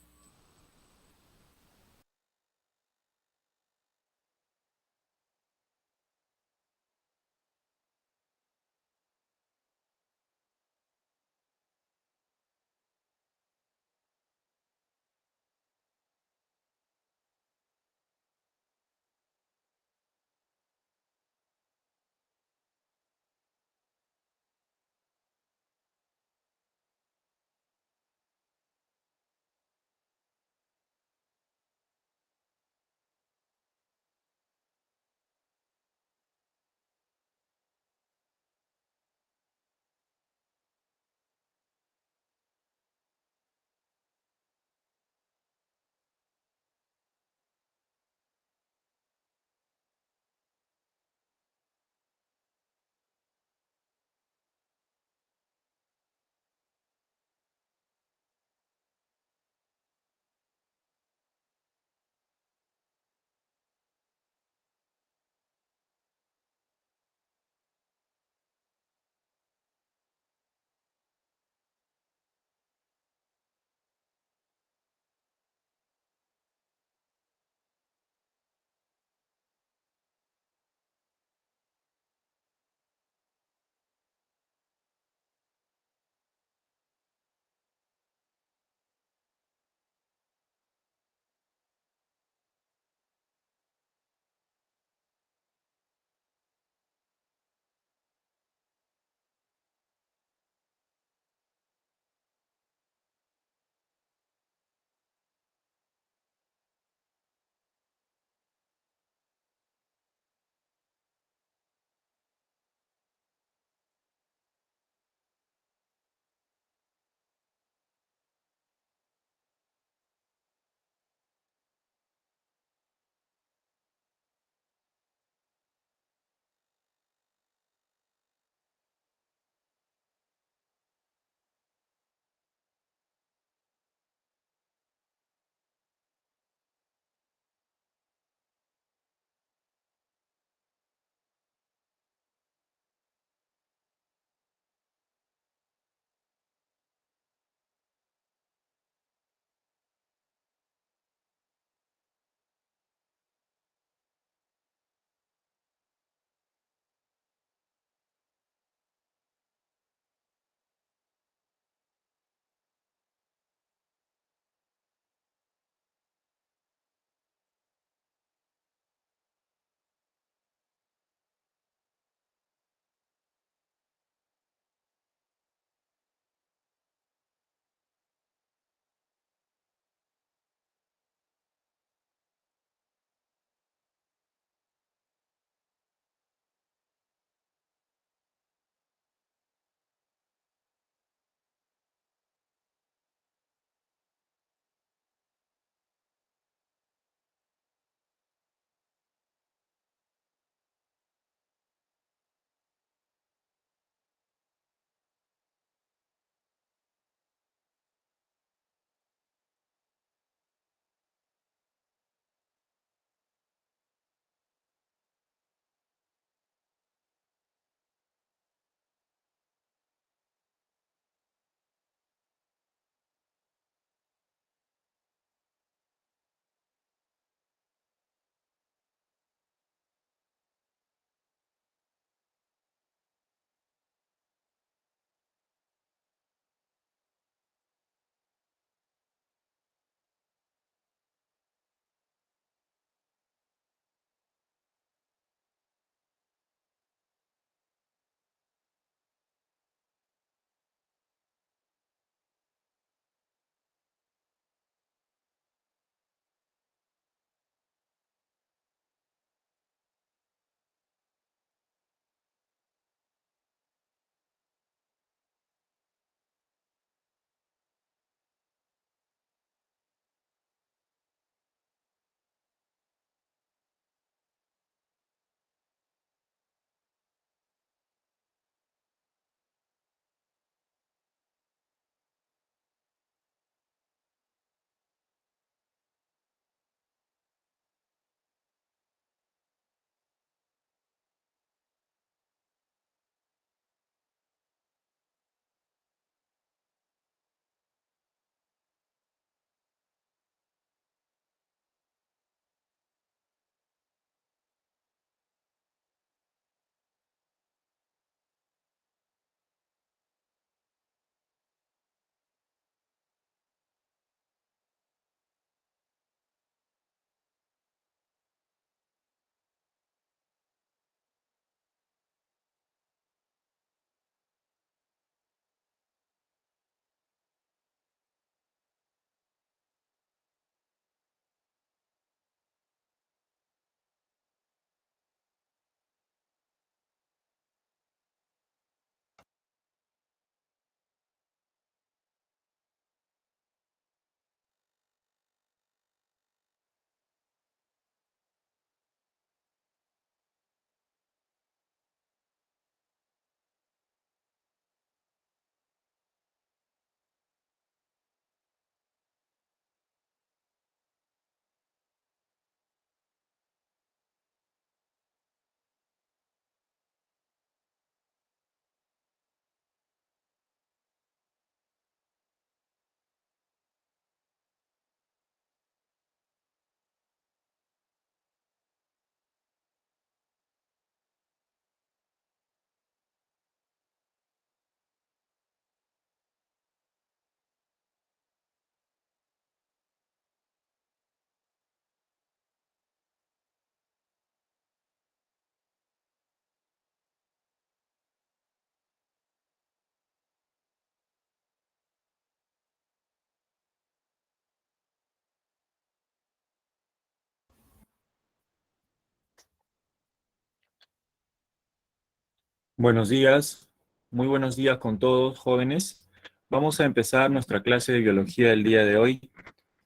Buenos días, muy buenos días con todos, jóvenes. Vamos a empezar nuestra clase de biología del día de hoy.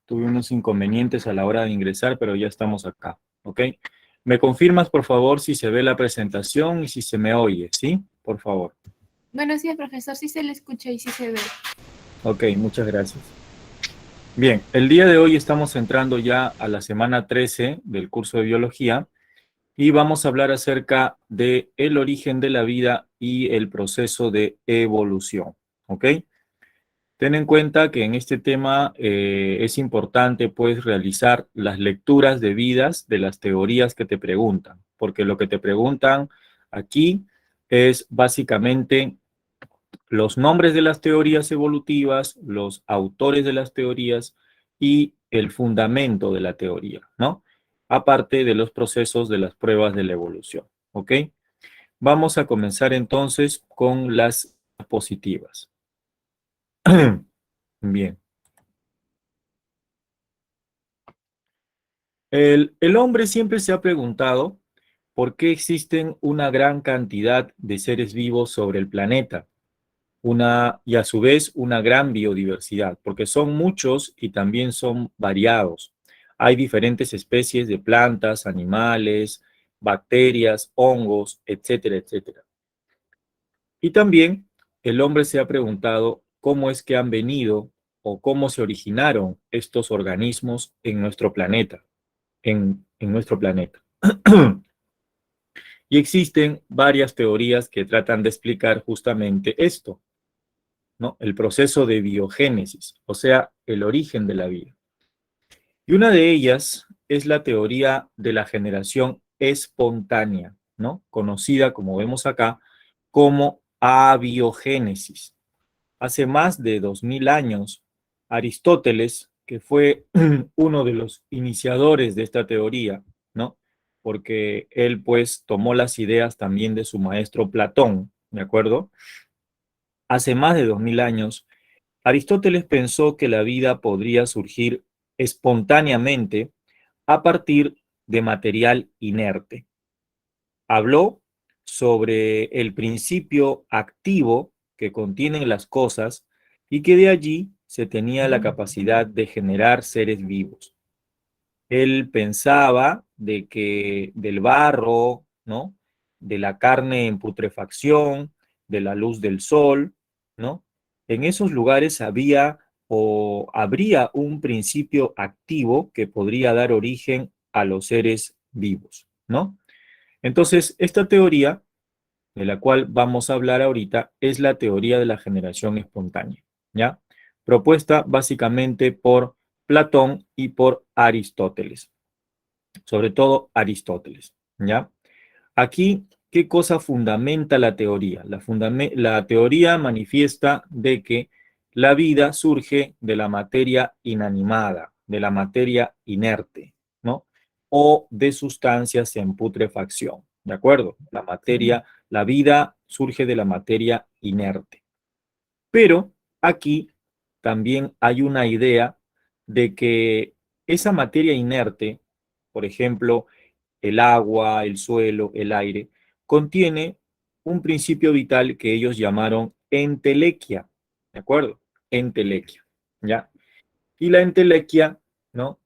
Tuve unos inconvenientes a la hora de ingresar, pero ya estamos acá, ¿ok? ¿Me confirmas, por favor, si se ve la presentación y si se me oye, sí? Por favor. Buenos días, profesor. Sí se le escucha y sí se ve. Ok, muchas gracias. Bien, el día de hoy estamos entrando ya a la semana 13 del curso de biología y vamos a hablar acerca de el origen de la vida y el proceso de evolución, ¿ok? Ten en cuenta que en este tema es importante pues realizar las lecturas debidas de las teorías que te preguntan, porque lo que te preguntan aquí es básicamente los nombres de las teorías evolutivas, los autores de las teorías y el fundamento de la teoría, ¿no? Aparte de los procesos de las pruebas de la evolución, ¿ok? Vamos a comenzar entonces con las positivas. Bien. El hombre siempre se ha preguntado por qué existen una gran cantidad de seres vivos sobre el planeta, y a su vez una gran biodiversidad, porque son muchos y también son variados. Hay diferentes especies de plantas, animales, bacterias, hongos, etcétera, etcétera. Y también el hombre se ha preguntado cómo es que han venido o cómo se originaron estos organismos en nuestro planeta, en nuestro planeta. Y existen varias teorías que tratan de explicar justamente esto, ¿no? El proceso de biogénesis, o sea, el origen de la vida. Y una de ellas es la teoría de la generación espontánea, ¿no? Conocida, como vemos acá, como abiogénesis. Hace más de 2000 años, Aristóteles, que fue uno de los iniciadores de esta teoría, ¿no? Porque él pues tomó las ideas también de su maestro Platón, ¿de acuerdo? Hace más de 2000 años, Aristóteles pensó que la vida podría surgir espontáneamente a partir de material inerte. Habló sobre el principio activo que contienen las cosas y que de allí se tenía la capacidad de generar seres vivos. Él pensaba de que del barro, ¿no? De la carne en putrefacción, de la luz del sol, ¿no? En esos lugares había o habría un principio activo que podría dar origen a los seres vivos, ¿no? Entonces, esta teoría de la cual vamos a hablar ahorita es la teoría de la generación espontánea, ¿ya? Propuesta básicamente por Platón y por Aristóteles, sobre todo Aristóteles, ¿ya? Aquí, ¿qué cosa fundamenta la teoría? La teoría manifiesta de que la vida surge de la materia inanimada, de la materia inerte, ¿no? O de sustancias en putrefacción, ¿de acuerdo? La vida surge de la materia inerte. Pero aquí también hay una idea de que esa materia inerte, por ejemplo, el agua, el suelo, el aire, contiene un principio vital que ellos llamaron entelequia, ¿de acuerdo? Entelequia, ¿ya? Y la entelequia, ¿no?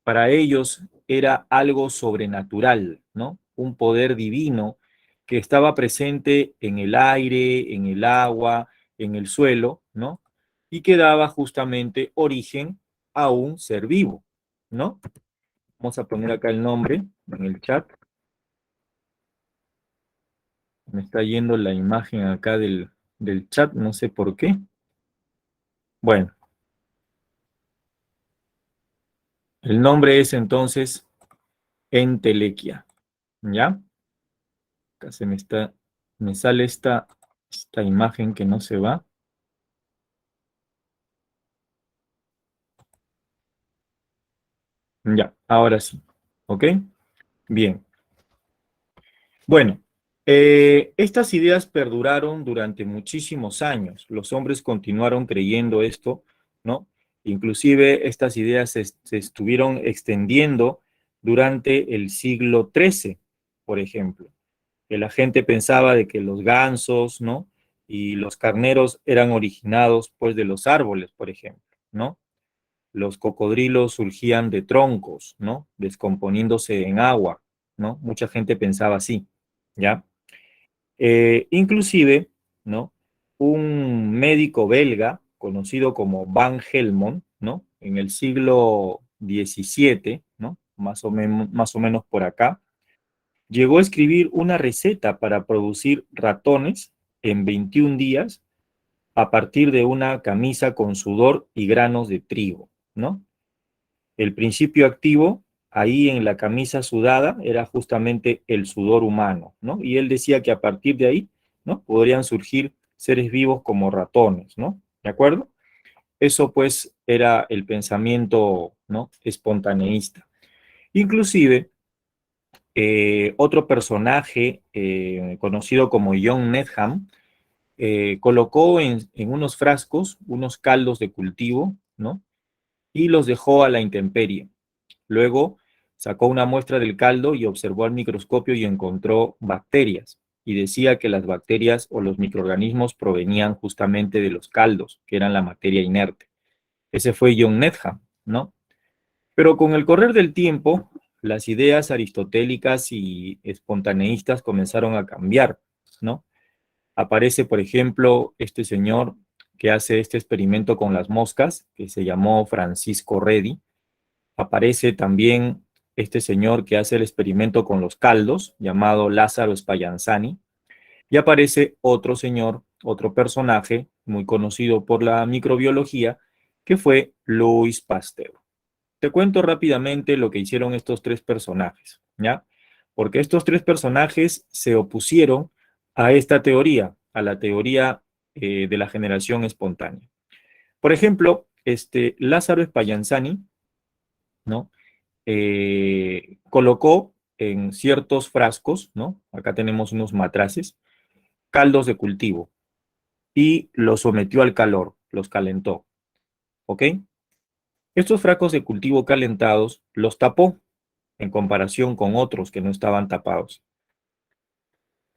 Para ellos era algo sobrenatural, ¿no? Un poder divino que estaba presente en el aire, en el agua, en el suelo, ¿no? Y que daba justamente origen a un ser vivo, ¿no? Vamos a poner acá el nombre en el chat. Me está yendo la imagen acá del chat, no sé por qué. Bueno, el nombre es entonces entelequia, ¿ya? Acá me sale esta imagen que no se va. Ya, ahora sí. ¿Ok? Bien. Bueno, estas ideas perduraron durante muchísimos años. Los hombres continuaron creyendo esto, ¿no? Inclusive estas ideas se estuvieron extendiendo durante el siglo XIII, por ejemplo. que la gente pensaba de que los gansos, ¿no? Y los carneros eran originados, pues, de los árboles, por ejemplo, ¿no? Los cocodrilos surgían de troncos, ¿no? Descomponiéndose en agua, ¿no? Mucha gente pensaba así, ¿ya? Inclusive, ¿no? Un médico belga, conocido como Van Helmont, ¿no? En el siglo XVII, ¿no? Más o menos por acá, llegó a escribir una receta para producir ratones en 21 días a partir de una camisa con sudor y granos de trigo, ¿no? El principio activo ahí en la camisa sudada era justamente el sudor humano, ¿no? Y él decía que a partir de ahí, ¿no? Podrían surgir seres vivos como ratones, ¿no? ¿De acuerdo? Eso pues era el pensamiento, ¿no? Espontaneísta. Inclusive, otro personaje conocido como John Needham colocó en unos frascos unos caldos de cultivo, ¿no? Y los dejó a la intemperie. Luego sacó una muestra del caldo y observó al microscopio y encontró bacterias. Y decía que las bacterias o los microorganismos provenían justamente de los caldos, que eran la materia inerte. Ese fue John Needham, ¿no? Pero con el correr del tiempo, las ideas aristotélicas y espontaneístas comenzaron a cambiar, ¿no? Aparece, por ejemplo, este señor que hace este experimento con las moscas, que se llamó Francisco Redi. Aparece también este señor que hace el experimento con los caldos, llamado Lázaro Spallanzani. Y aparece otro señor, otro personaje muy conocido por la microbiología, que fue Louis Pasteur. Te cuento rápidamente lo que hicieron estos tres personajes, ¿ya? Porque estos tres personajes se opusieron a esta teoría, a la teoría de la generación espontánea. Por ejemplo, Lázaro Spallanzani, ¿no? Colocó en ciertos frascos, ¿no? Acá tenemos unos matraces, caldos de cultivo, y los sometió al calor, los calentó, ¿ok? Estos frascos de cultivo calentados los tapó en comparación con otros que no estaban tapados.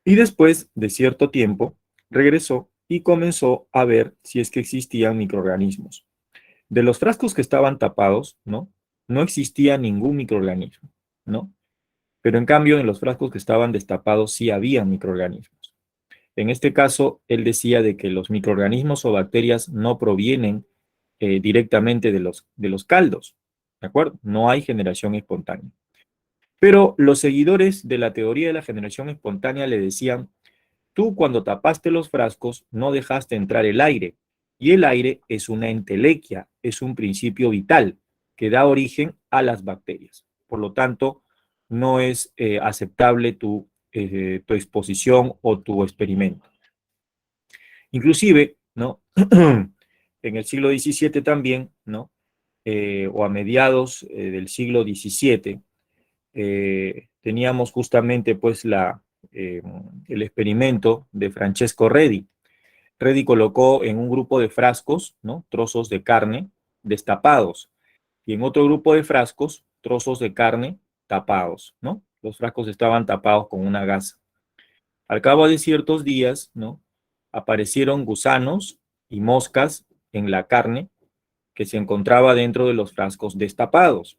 Y después de cierto tiempo, regresó y comenzó a ver si es que existían microorganismos. De los frascos que estaban tapados, ¿no? No existía ningún microorganismo, ¿no? Pero en cambio, en los frascos que estaban destapados sí había microorganismos. En este caso, él decía de que los microorganismos o bacterias no provienen directamente de los caldos, ¿de acuerdo? No hay generación espontánea. Pero los seguidores de la teoría de la generación espontánea le decían, tú cuando tapaste los frascos no dejaste entrar el aire, y el aire es una entelequia, es un principio vital que da origen a las bacterias. Por lo tanto, no es aceptable tu exposición o tu experimento. Inclusive, ¿no? En el siglo XVII también, ¿no? O a mediados del siglo XVII, teníamos justamente pues el experimento de Francesco Redi. Redi colocó en un grupo de frascos, ¿no? Trozos de carne destapados, y en otro grupo de frascos trozos de carne tapados, ¿no? Los frascos estaban tapados con una gasa. Al cabo de ciertos días, ¿no? Aparecieron gusanos y moscas en la carne que se encontraba dentro de los frascos destapados.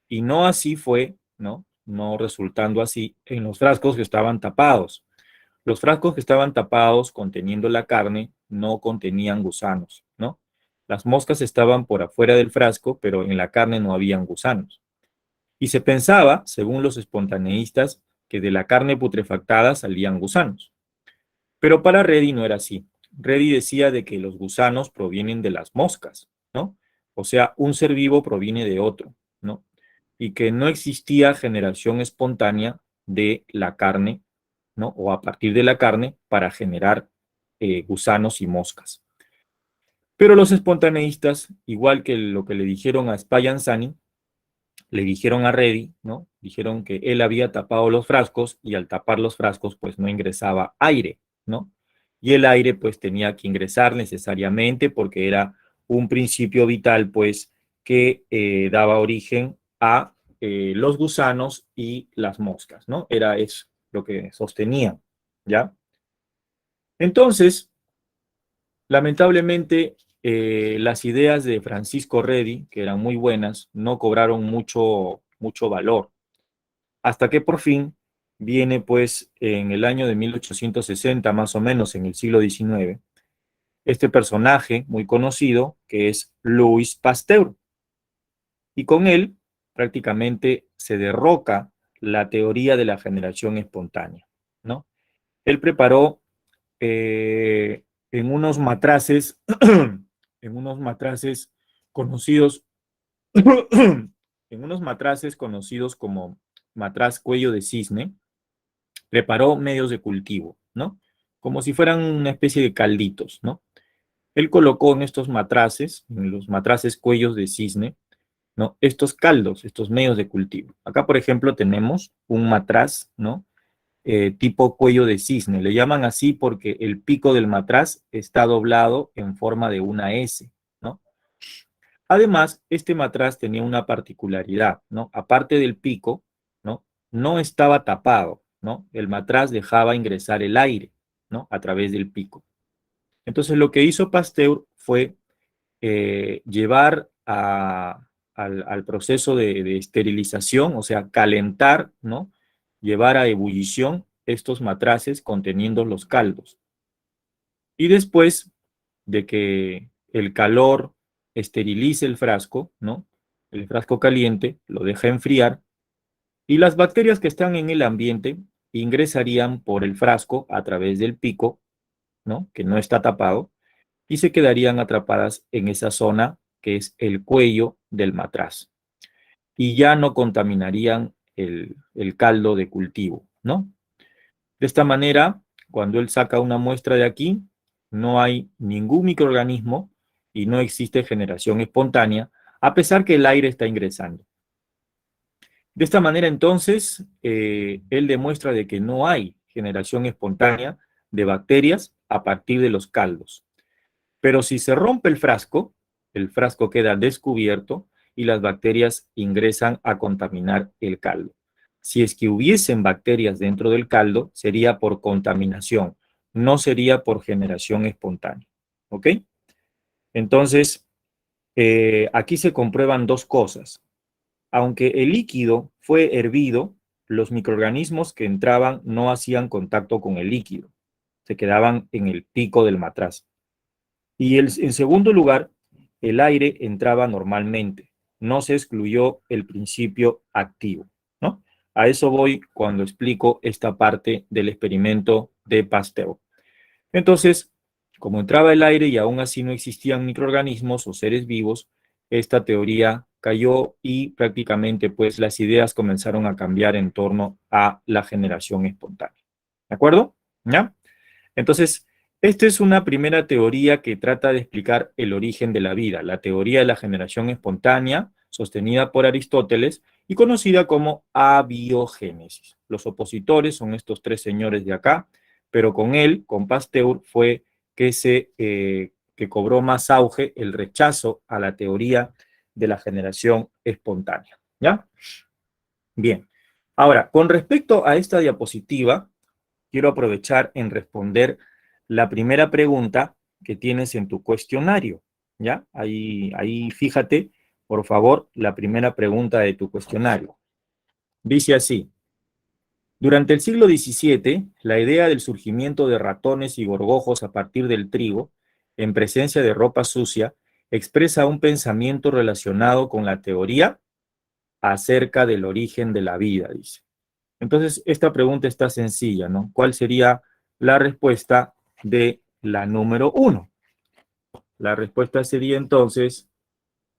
Y no así fue, ¿no? No resultando así en los frascos que estaban tapados. Los frascos que estaban tapados conteniendo la carne no contenían gusanos, ¿no? Las moscas estaban por afuera del frasco, pero en la carne no habían gusanos. Y se pensaba, según los espontaneístas, que de la carne putrefactada salían gusanos. Pero para Redi no era así. Redi decía de que los gusanos provienen de las moscas, ¿no? O sea, un ser vivo proviene de otro, ¿no? Y que no existía generación espontánea de la carne, ¿no? O a partir de la carne para generar gusanos y moscas. Pero los espontaneístas, igual que lo que le dijeron a Spallanzani, le dijeron a Redi, ¿no? Dijeron que él había tapado los frascos y al tapar los frascos pues no ingresaba aire, ¿no? Y el aire pues tenía que ingresar necesariamente porque era un principio vital pues que daba origen a los gusanos y las moscas, ¿no? Era eso lo que sostenían, ¿ya? Entonces, lamentablemente, las ideas de Francisco Redi, que eran muy buenas, no cobraron mucho valor, hasta que por fin viene, pues, en el año de 1860, más o menos, en el siglo XIX, este personaje muy conocido, que es Louis Pasteur, y con él prácticamente se derroca la teoría de la generación espontánea, ¿no? Él preparó en unos matraces, en unos matraces conocidos, en unos matraces conocidos como matraz cuello de cisne, preparó medios de cultivo, ¿no? Como si fueran una especie de calditos, ¿no? Él colocó en estos matraces, en los matraces cuellos de cisne, ¿no? Estos caldos, estos medios de cultivo. Acá, por ejemplo, tenemos un matraz, ¿no? Tipo cuello de cisne. Le llaman así porque el pico del matraz está doblado en forma de una S, ¿no? Además, este matraz tenía una particularidad, ¿no? Aparte del pico, ¿no? No estaba tapado, ¿no? El matraz dejaba ingresar el aire, ¿no? A través del pico. Entonces, lo que hizo Pasteur fue llevar al proceso de esterilización, o sea, calentar, ¿no? Llevar a ebullición estos matraces conteniendo los caldos. Y después de que el calor esterilice el frasco, ¿no? El frasco caliente lo deja enfriar y las bacterias que están en el ambiente ingresarían por el frasco a través del pico, ¿no? Que no está tapado, y se quedarían atrapadas en esa zona que es el cuello del matraz. Y ya no contaminarían el caldo de cultivo, ¿no? De esta manera, cuando él saca una muestra de aquí, no hay ningún microorganismo y no existe generación espontánea, a pesar que el aire está ingresando. De esta manera, entonces, él demuestra de que no hay generación espontánea de bacterias a partir de los caldos. Pero si se rompe el frasco queda descubierto y las bacterias ingresan a contaminar el caldo. Si es que hubiesen bacterias dentro del caldo, sería por contaminación, no sería por generación espontánea. ¿Ok? Entonces, aquí se comprueban dos cosas. Aunque el líquido fue hervido, los microorganismos que entraban no hacían contacto con el líquido, se quedaban en el pico del matraz. Y en segundo lugar, el aire entraba normalmente, no se excluyó el principio activo, ¿no? A eso voy cuando explico esta parte del experimento de Pasteur. Entonces, como entraba el aire y aún así no existían microorganismos o seres vivos, esta teoría cayó y prácticamente pues las ideas comenzaron a cambiar en torno a la generación espontánea. ¿De acuerdo? ¿Ya? Entonces, esta es una primera teoría que trata de explicar el origen de la vida, la teoría de la generación espontánea, sostenida por Aristóteles y conocida como abiogénesis. Los opositores son estos tres señores de acá, pero con él, con Pasteur, fue que cobró más auge el rechazo a la teoría de la generación espontánea. ¿Ya? Bien. Ahora, con respecto a esta diapositiva, quiero aprovechar en responder la primera pregunta que tienes en tu cuestionario, ¿ya? Ahí fíjate, por favor, la primera pregunta de tu cuestionario. Dice así: durante el siglo XVII, la idea del surgimiento de ratones y gorgojos a partir del trigo, en presencia de ropa sucia, expresa un pensamiento relacionado con la teoría acerca del origen de la vida, dice. Entonces, esta pregunta está sencilla, ¿no? ¿Cuál sería la respuesta de la número 1? La respuesta sería entonces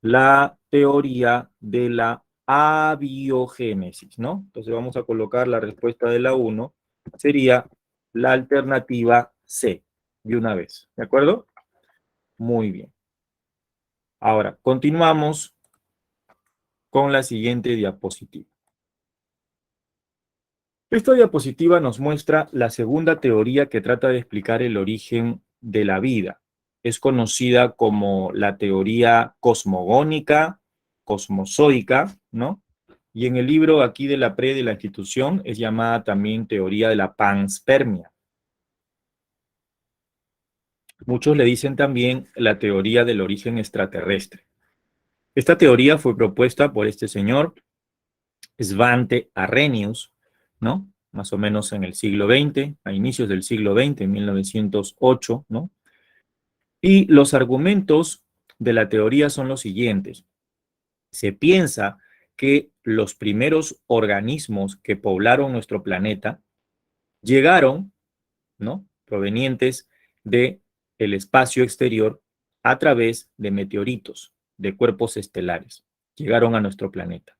la teoría de la abiogénesis, ¿no? Entonces vamos a colocar la respuesta de la 1, sería la alternativa C, de una vez, ¿de acuerdo? Muy bien. Ahora, continuamos con la siguiente diapositiva. Esta diapositiva nos muestra la segunda teoría que trata de explicar el origen de la vida. Es conocida como la teoría cosmogónica, cosmozoica, ¿no? Y en el libro aquí de la de la institución es llamada también teoría de la panspermia. Muchos le dicen también la teoría del origen extraterrestre. Esta teoría fue propuesta por este señor, Svante Arrhenius, ¿no? Más o menos en el siglo XX, a inicios del siglo XX, en 1908, ¿no? Y los argumentos de la teoría son los siguientes. Se piensa que los primeros organismos que poblaron nuestro planeta llegaron, ¿no? Provenientes del espacio exterior a través de meteoritos, de cuerpos estelares. Llegaron a nuestro planeta.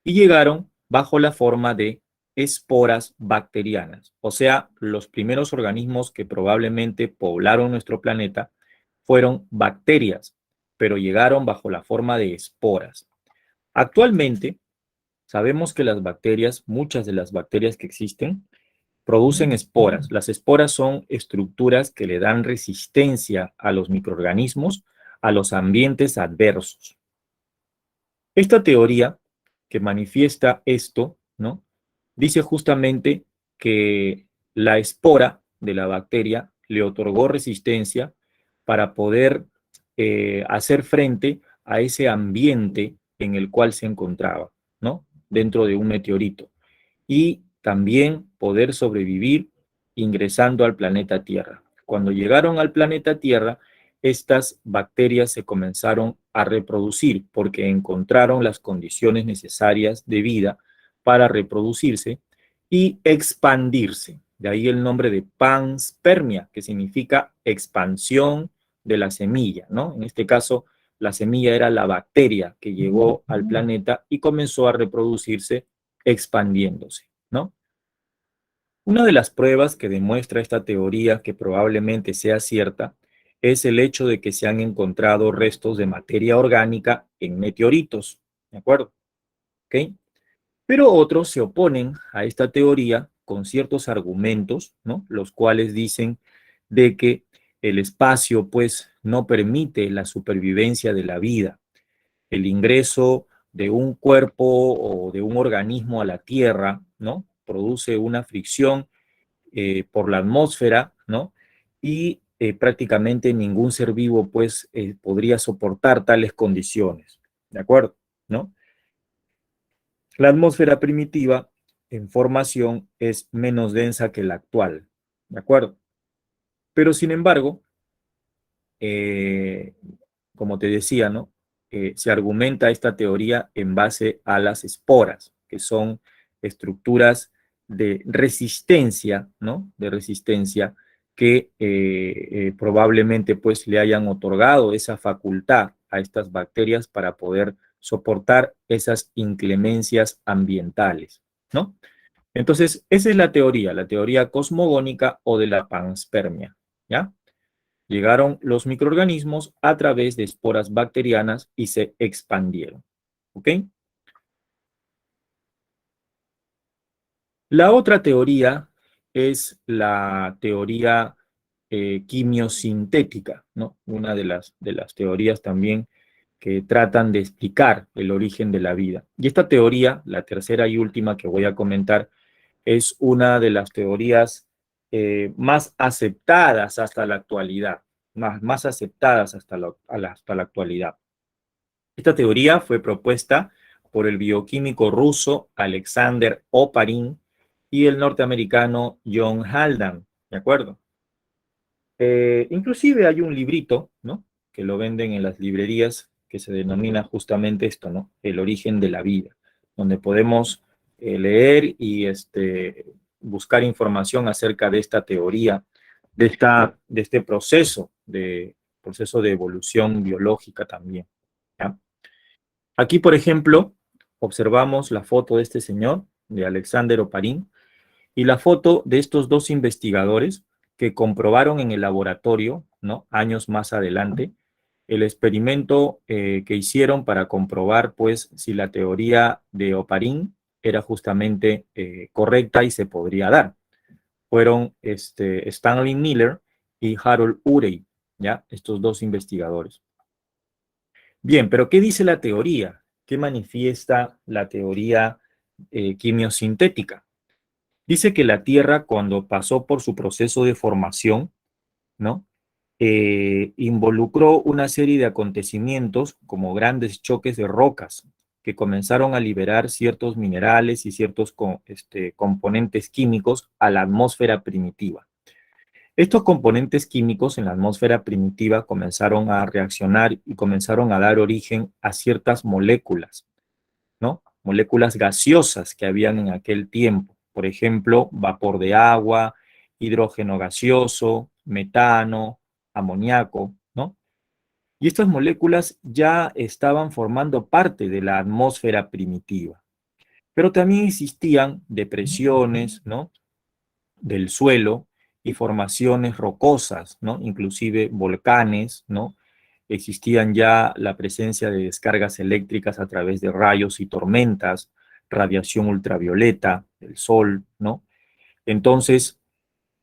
Y llegaron bajo la forma de esporas bacterianas. O sea, los primeros organismos que probablemente poblaron nuestro planeta fueron bacterias, pero llegaron bajo la forma de esporas. Actualmente, sabemos que las bacterias, muchas de las bacterias que existen, producen esporas. Las esporas son estructuras que le dan resistencia a los microorganismos, a los ambientes adversos. Esta teoría que manifiesta esto, ¿no? Dice justamente que la espora de la bacteria le otorgó resistencia para poder hacer frente a ese ambiente en el cual se encontraba, ¿no? Dentro de un meteorito. Y también poder sobrevivir ingresando al planeta Tierra. Cuando llegaron al planeta Tierra, estas bacterias se comenzaron a reproducir porque encontraron las condiciones necesarias de vida para reproducirse y expandirse. De ahí el nombre de panspermia, que significa expansión de la semilla, ¿no? En este caso, la semilla era la bacteria que llegó al planeta y comenzó a reproducirse expandiéndose, ¿no? Una de las pruebas que demuestra esta teoría que probablemente sea cierta es el hecho de que se han encontrado restos de materia orgánica en meteoritos, ¿de acuerdo? ¿Ok? Pero otros se oponen a esta teoría con ciertos argumentos, ¿no? Los cuales dicen de que el espacio, pues, no permite la supervivencia de la vida. El ingreso de un cuerpo o de un organismo a la Tierra, ¿no? Produce una fricción por la atmósfera, ¿no? Y prácticamente ningún ser vivo, pues, podría soportar tales condiciones, ¿de acuerdo? ¿No? La atmósfera primitiva en formación es menos densa que la actual, ¿de acuerdo? Pero sin embargo, eh, como te decía, ¿no? Se argumenta esta teoría en base a las esporas, que son estructuras de resistencia, ¿no? De resistencia que probablemente pues le hayan otorgado esa facultad a estas bacterias para poder soportar esas inclemencias ambientales, ¿no? Entonces, esa es la teoría cosmogónica o de la panspermia, ¿ya? Llegaron los microorganismos a través de esporas bacterianas y se expandieron. ¿Ok? La otra teoría es la teoría quimiosintética, ¿no? Una de las teorías también que tratan de explicar el origen de la vida. Y esta teoría, la tercera y última que voy a comentar, es una de las teorías más aceptadas hasta la actualidad, más aceptadas hasta la actualidad. Esta teoría fue propuesta por el bioquímico ruso Alexander Oparin y el norteamericano John Haldane, ¿de acuerdo? Inclusive hay un librito, ¿no? Que lo venden en las librerías que se denomina justamente esto, ¿no? El origen de la vida, donde podemos leer y buscar información acerca de esta teoría, de este proceso de evolución biológica también, ¿ya? Aquí, por ejemplo, observamos la foto de este señor, de Alexander Oparin, y la foto de estos dos investigadores que comprobaron en el laboratorio, ¿no? Años más adelante, el experimento que hicieron para comprobar, pues, si la teoría de Oparin era justamente correcta y se podría dar. Fueron Stanley Miller y Harold Urey, ¿ya? Estos dos investigadores. Bien, pero ¿qué dice la teoría? ¿qué manifiesta la teoría quimiosintética? Dice que la Tierra, cuando pasó por su proceso de formación, ¿no? Involucró una serie de acontecimientos como grandes choques de rocas que comenzaron a liberar ciertos minerales y ciertos componentes químicos a la atmósfera primitiva. Estos componentes químicos en la atmósfera primitiva comenzaron a reaccionar y comenzaron a dar origen a ciertas moléculas, ¿no? Moléculas gaseosas que habían en aquel tiempo. Por ejemplo, vapor de agua, hidrógeno gaseoso, metano, amoníaco, ¿no? Y estas moléculas ya estaban formando parte de la atmósfera primitiva. Pero también existían depresiones, ¿no? Del suelo y formaciones rocosas, ¿no? Inclusive volcanes, ¿no? Existían ya la presencia de descargas eléctricas a través de rayos y tormentas, radiación ultravioleta, el sol, ¿no? Entonces,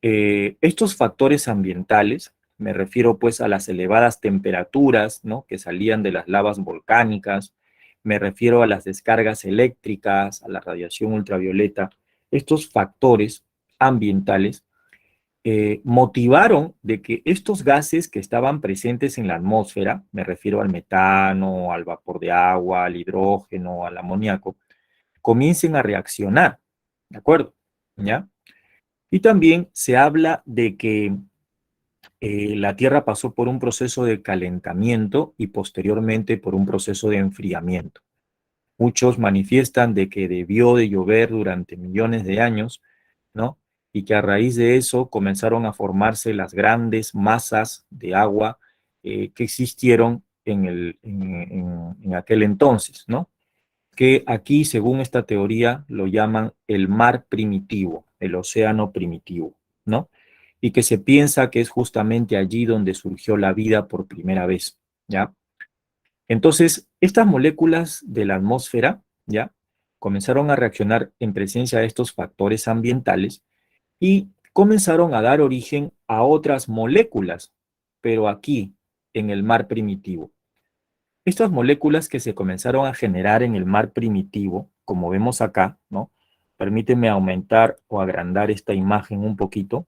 estos factores ambientales, me refiero pues a las elevadas temperaturas, ¿no? Que salían de las lavas volcánicas, me refiero a las descargas eléctricas, a la radiación ultravioleta, estos factores ambientales motivaron de que estos gases que estaban presentes en la atmósfera, me refiero al metano, al vapor de agua, al hidrógeno, al amoníaco, comiencen a reaccionar, ¿de acuerdo? ¿Ya? Y también se habla de que la Tierra pasó por un proceso de calentamiento y posteriormente por un proceso de enfriamiento. Muchos manifiestan de que debió de llover durante millones de años, ¿no? Y que a raíz de eso comenzaron a formarse las grandes masas de agua que existieron en aquel entonces, ¿no? Que aquí, según esta teoría, lo llaman el mar primitivo, el océano primitivo, ¿no? Y que se piensa que es justamente allí donde surgió la vida por primera vez, ¿ya? Entonces, estas moléculas de la atmósfera, ¿ya? Comenzaron a reaccionar en presencia de estos factores ambientales y comenzaron a dar origen a otras moléculas, pero aquí, en el mar primitivo. Estas moléculas que se comenzaron a generar en el mar primitivo, como vemos acá, ¿no? Permíteme aumentar o agrandar esta imagen un poquito.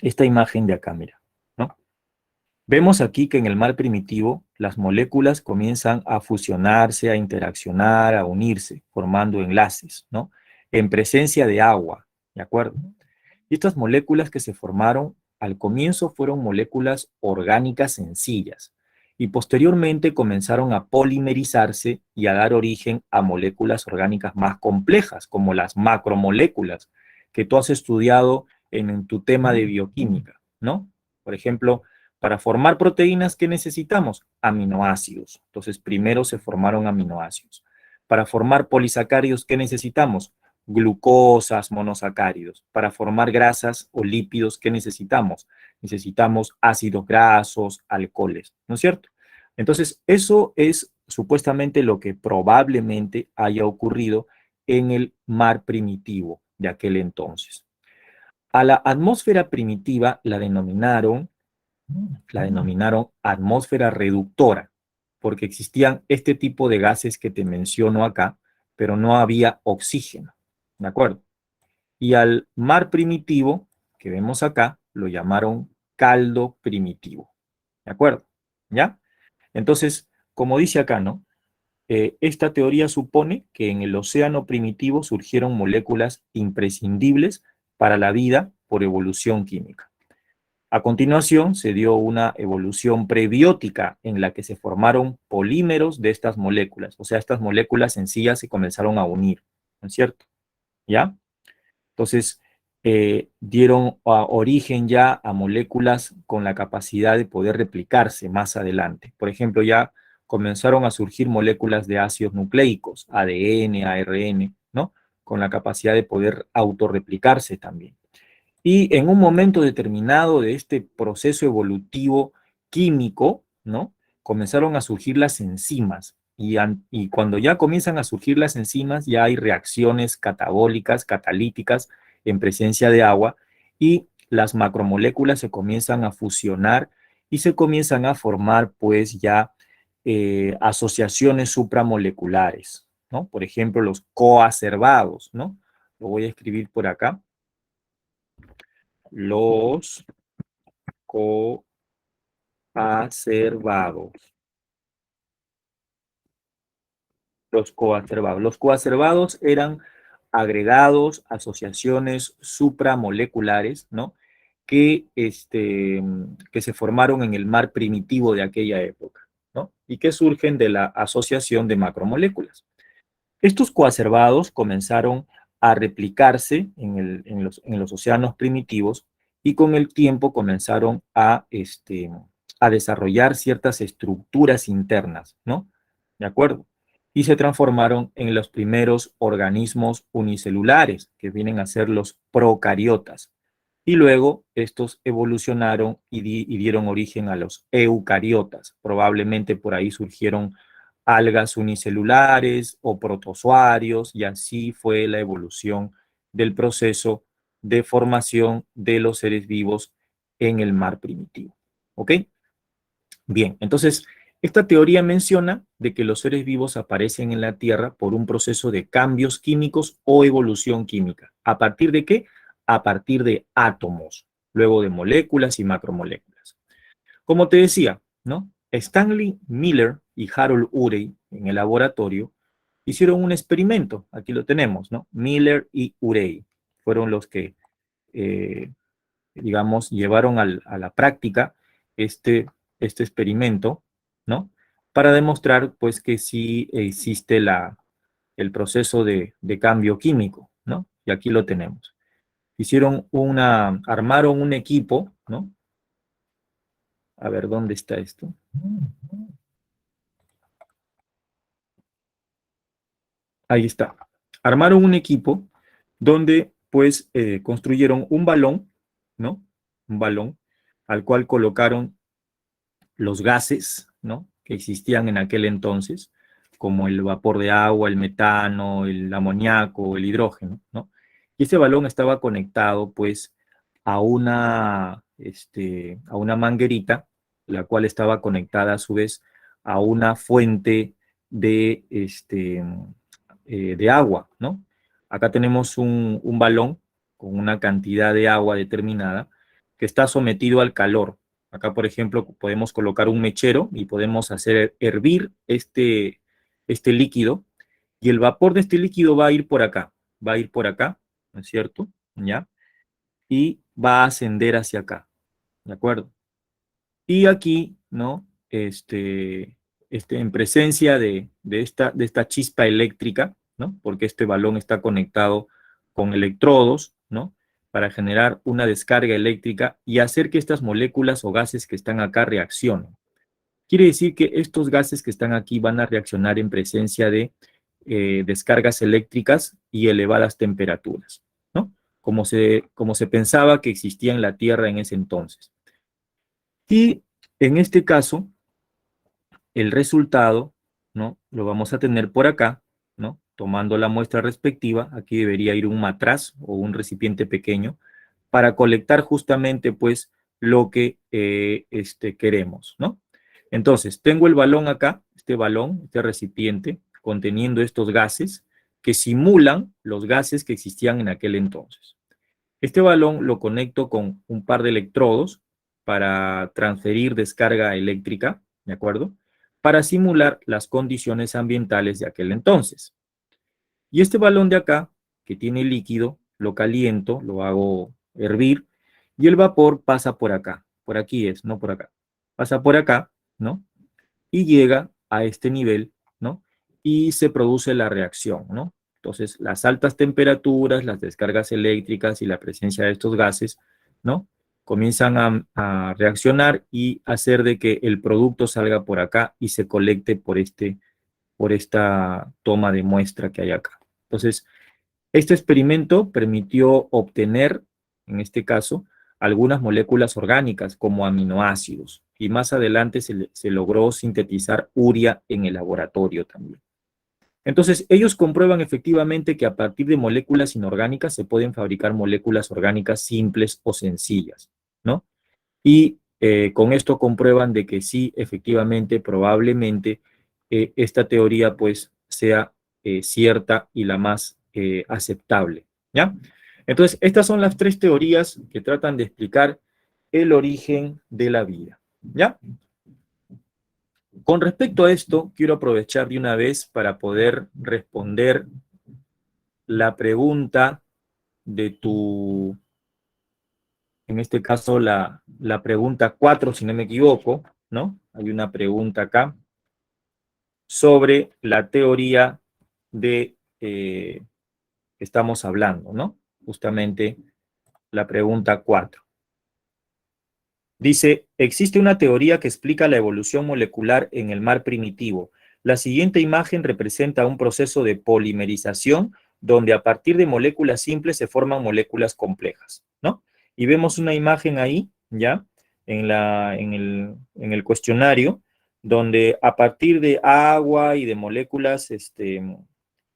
Esta imagen de acá, mira, ¿no? Vemos aquí que en el mar primitivo las moléculas comienzan a fusionarse, a interaccionar, a unirse, formando enlaces, ¿no? En presencia de agua, ¿de acuerdo? Y estas moléculas que se formaron al comienzo fueron moléculas orgánicas sencillas y posteriormente comenzaron a polimerizarse y a dar origen a moléculas orgánicas más complejas, como las macromoléculas, que tú has estudiado en tu tema de bioquímica, ¿no? Por ejemplo, para formar proteínas, ¿qué necesitamos? Aminoácidos. Entonces, primero se formaron aminoácidos. Para formar polisacáridos, ¿qué necesitamos? Glucosas, monosacáridos. Para formar grasas o lípidos, ¿qué necesitamos? Necesitamos ácidos grasos, alcoholes, ¿no es cierto? Entonces, eso es supuestamente lo que probablemente haya ocurrido en el mar primitivo de aquel entonces. A la atmósfera primitiva la denominaron atmósfera reductora, porque existían este tipo de gases que te menciono acá, pero no había oxígeno, ¿de acuerdo? Y al mar primitivo, que vemos acá, lo llamaron caldo primitivo, ¿de acuerdo? ¿Ya? Entonces, como dice acá, ¿no? Esta teoría supone que en el océano primitivo surgieron moléculas imprescindibles para la vida por evolución química. A continuación, se dio una evolución prebiótica en la que se formaron polímeros de estas moléculas, o sea, estas moléculas sencillas se comenzaron a unir, ¿no es cierto? ¿Ya? Entonces, dieron origen ya a moléculas con la capacidad de poder replicarse más adelante. Por ejemplo, ya comenzaron a surgir moléculas de ácidos nucleicos, ADN, ARN, ¿no? Con la capacidad de poder autorreplicarse también. Y en un momento determinado de este proceso evolutivo químico, ¿no? Comenzaron a surgir las enzimas. Y cuando ya comienzan a surgir las enzimas, ya hay reacciones catabólicas, catalíticas en presencia de agua y las macromoléculas se comienzan a fusionar y se comienzan a formar pues ya asociaciones supramoleculares, ¿no? Por ejemplo, los coacervados, ¿no? Lo voy a escribir por acá. Los coacervados. Los coacervados. Los coacervados eran agregados, asociaciones supramoleculares, ¿no? Que se formaron en el mar primitivo de aquella época, ¿no? Y que surgen de la asociación de macromoléculas. Estos coacervados comenzaron a replicarse en los océanos primitivos y con el tiempo comenzaron a desarrollar ciertas estructuras internas, ¿no? ¿De acuerdo? Y se transformaron en los primeros organismos unicelulares, que vienen a ser los procariotas. Y luego estos evolucionaron y dieron origen a los eucariotas. Probablemente por ahí surgieron algas unicelulares o protozoarios, y así fue la evolución del proceso de formación de los seres vivos en el mar primitivo. ¿Ok? Bien, entonces, esta teoría menciona de que los seres vivos aparecen en la Tierra por un proceso de cambios químicos o evolución química. ¿A partir de qué? A partir de átomos, luego de moléculas y macromoléculas. Como te decía, ¿no? Stanley Miller y Harold Urey en el laboratorio hicieron un experimento. Aquí lo tenemos, ¿no? Miller y Urey fueron los que, digamos, llevaron a la práctica este experimento, ¿no? Para demostrar, pues, que sí existe el proceso de cambio químico, ¿no? Y aquí lo tenemos. Armaron un equipo, ¿no? A ver, ¿dónde está esto? Ahí está. Armaron un equipo donde, pues, construyeron un balón, ¿no? Un balón al cual colocaron los gases, ¿no? Que existían en aquel entonces, como el vapor de agua, el metano, el amoníaco, el hidrógeno, ¿no? Y ese balón estaba conectado, pues, a una manguerita, la cual estaba conectada a su vez a una fuente de agua, ¿no? Acá tenemos un balón con una cantidad de agua determinada que está sometido al calor. Acá, por ejemplo, podemos colocar un mechero y podemos hacer hervir este líquido, y el vapor de este líquido va a ir por acá, ¿no es cierto? ¿Ya? Y va a ascender hacia acá, ¿de acuerdo? Y aquí, ¿no? En presencia de esta chispa eléctrica, ¿no? Porque este balón está conectado con electrodos, ¿no? Para generar una descarga eléctrica y hacer que estas moléculas o gases que están acá reaccionen. Quiere decir que estos gases que están aquí van a reaccionar en presencia de descargas eléctricas y elevadas temperaturas, ¿no? Como se pensaba que existía en la Tierra en ese entonces. Y en este caso, el resultado, ¿no? Lo vamos a tener por acá, ¿no? Tomando la muestra respectiva, aquí debería ir un matraz o un recipiente pequeño para colectar justamente, pues, lo que queremos, ¿no? Entonces, tengo el balón acá, este recipiente, conteniendo estos gases que simulan los gases que existían en aquel entonces. Este balón lo conecto con un par de electrodos para transferir descarga eléctrica, ¿de acuerdo? Para simular las condiciones ambientales de aquel entonces. Y este balón de acá, que tiene líquido, lo caliento, lo hago hervir, y el vapor pasa por acá. Por aquí es, no por acá. Pasa por acá, ¿no? Y llega a este nivel, ¿no? Y se produce la reacción, ¿no? Entonces, las altas temperaturas, las descargas eléctricas y la presencia de estos gases, ¿no? Comienzan a reaccionar y hacer de que el producto salga por acá y se colecte por esta toma de muestra que hay acá. Entonces, este experimento permitió obtener, en este caso, algunas moléculas orgánicas como aminoácidos, y más adelante se logró sintetizar urea en el laboratorio también. Entonces, ellos comprueban efectivamente que a partir de moléculas inorgánicas se pueden fabricar moléculas orgánicas simples o sencillas, ¿no? Y con esto comprueban de que sí, efectivamente, probablemente, esta teoría pues sea cierta y la más aceptable, ¿ya? Entonces, estas son las tres teorías que tratan de explicar el origen de la vida, ¿ya? Con respecto a esto, quiero aprovechar de una vez para poder responder la pregunta de tu, en este caso, la pregunta 4, si no me equivoco, ¿no? Hay una pregunta acá sobre la teoría de que estamos hablando, ¿no? Justamente la pregunta 4. Dice, existe una teoría que explica la evolución molecular en el mar primitivo. La siguiente imagen representa un proceso de polimerización donde a partir de moléculas simples se forman moléculas complejas, ¿no? Y vemos una imagen ahí, ¿ya? En el cuestionario, donde a partir de agua y de moléculas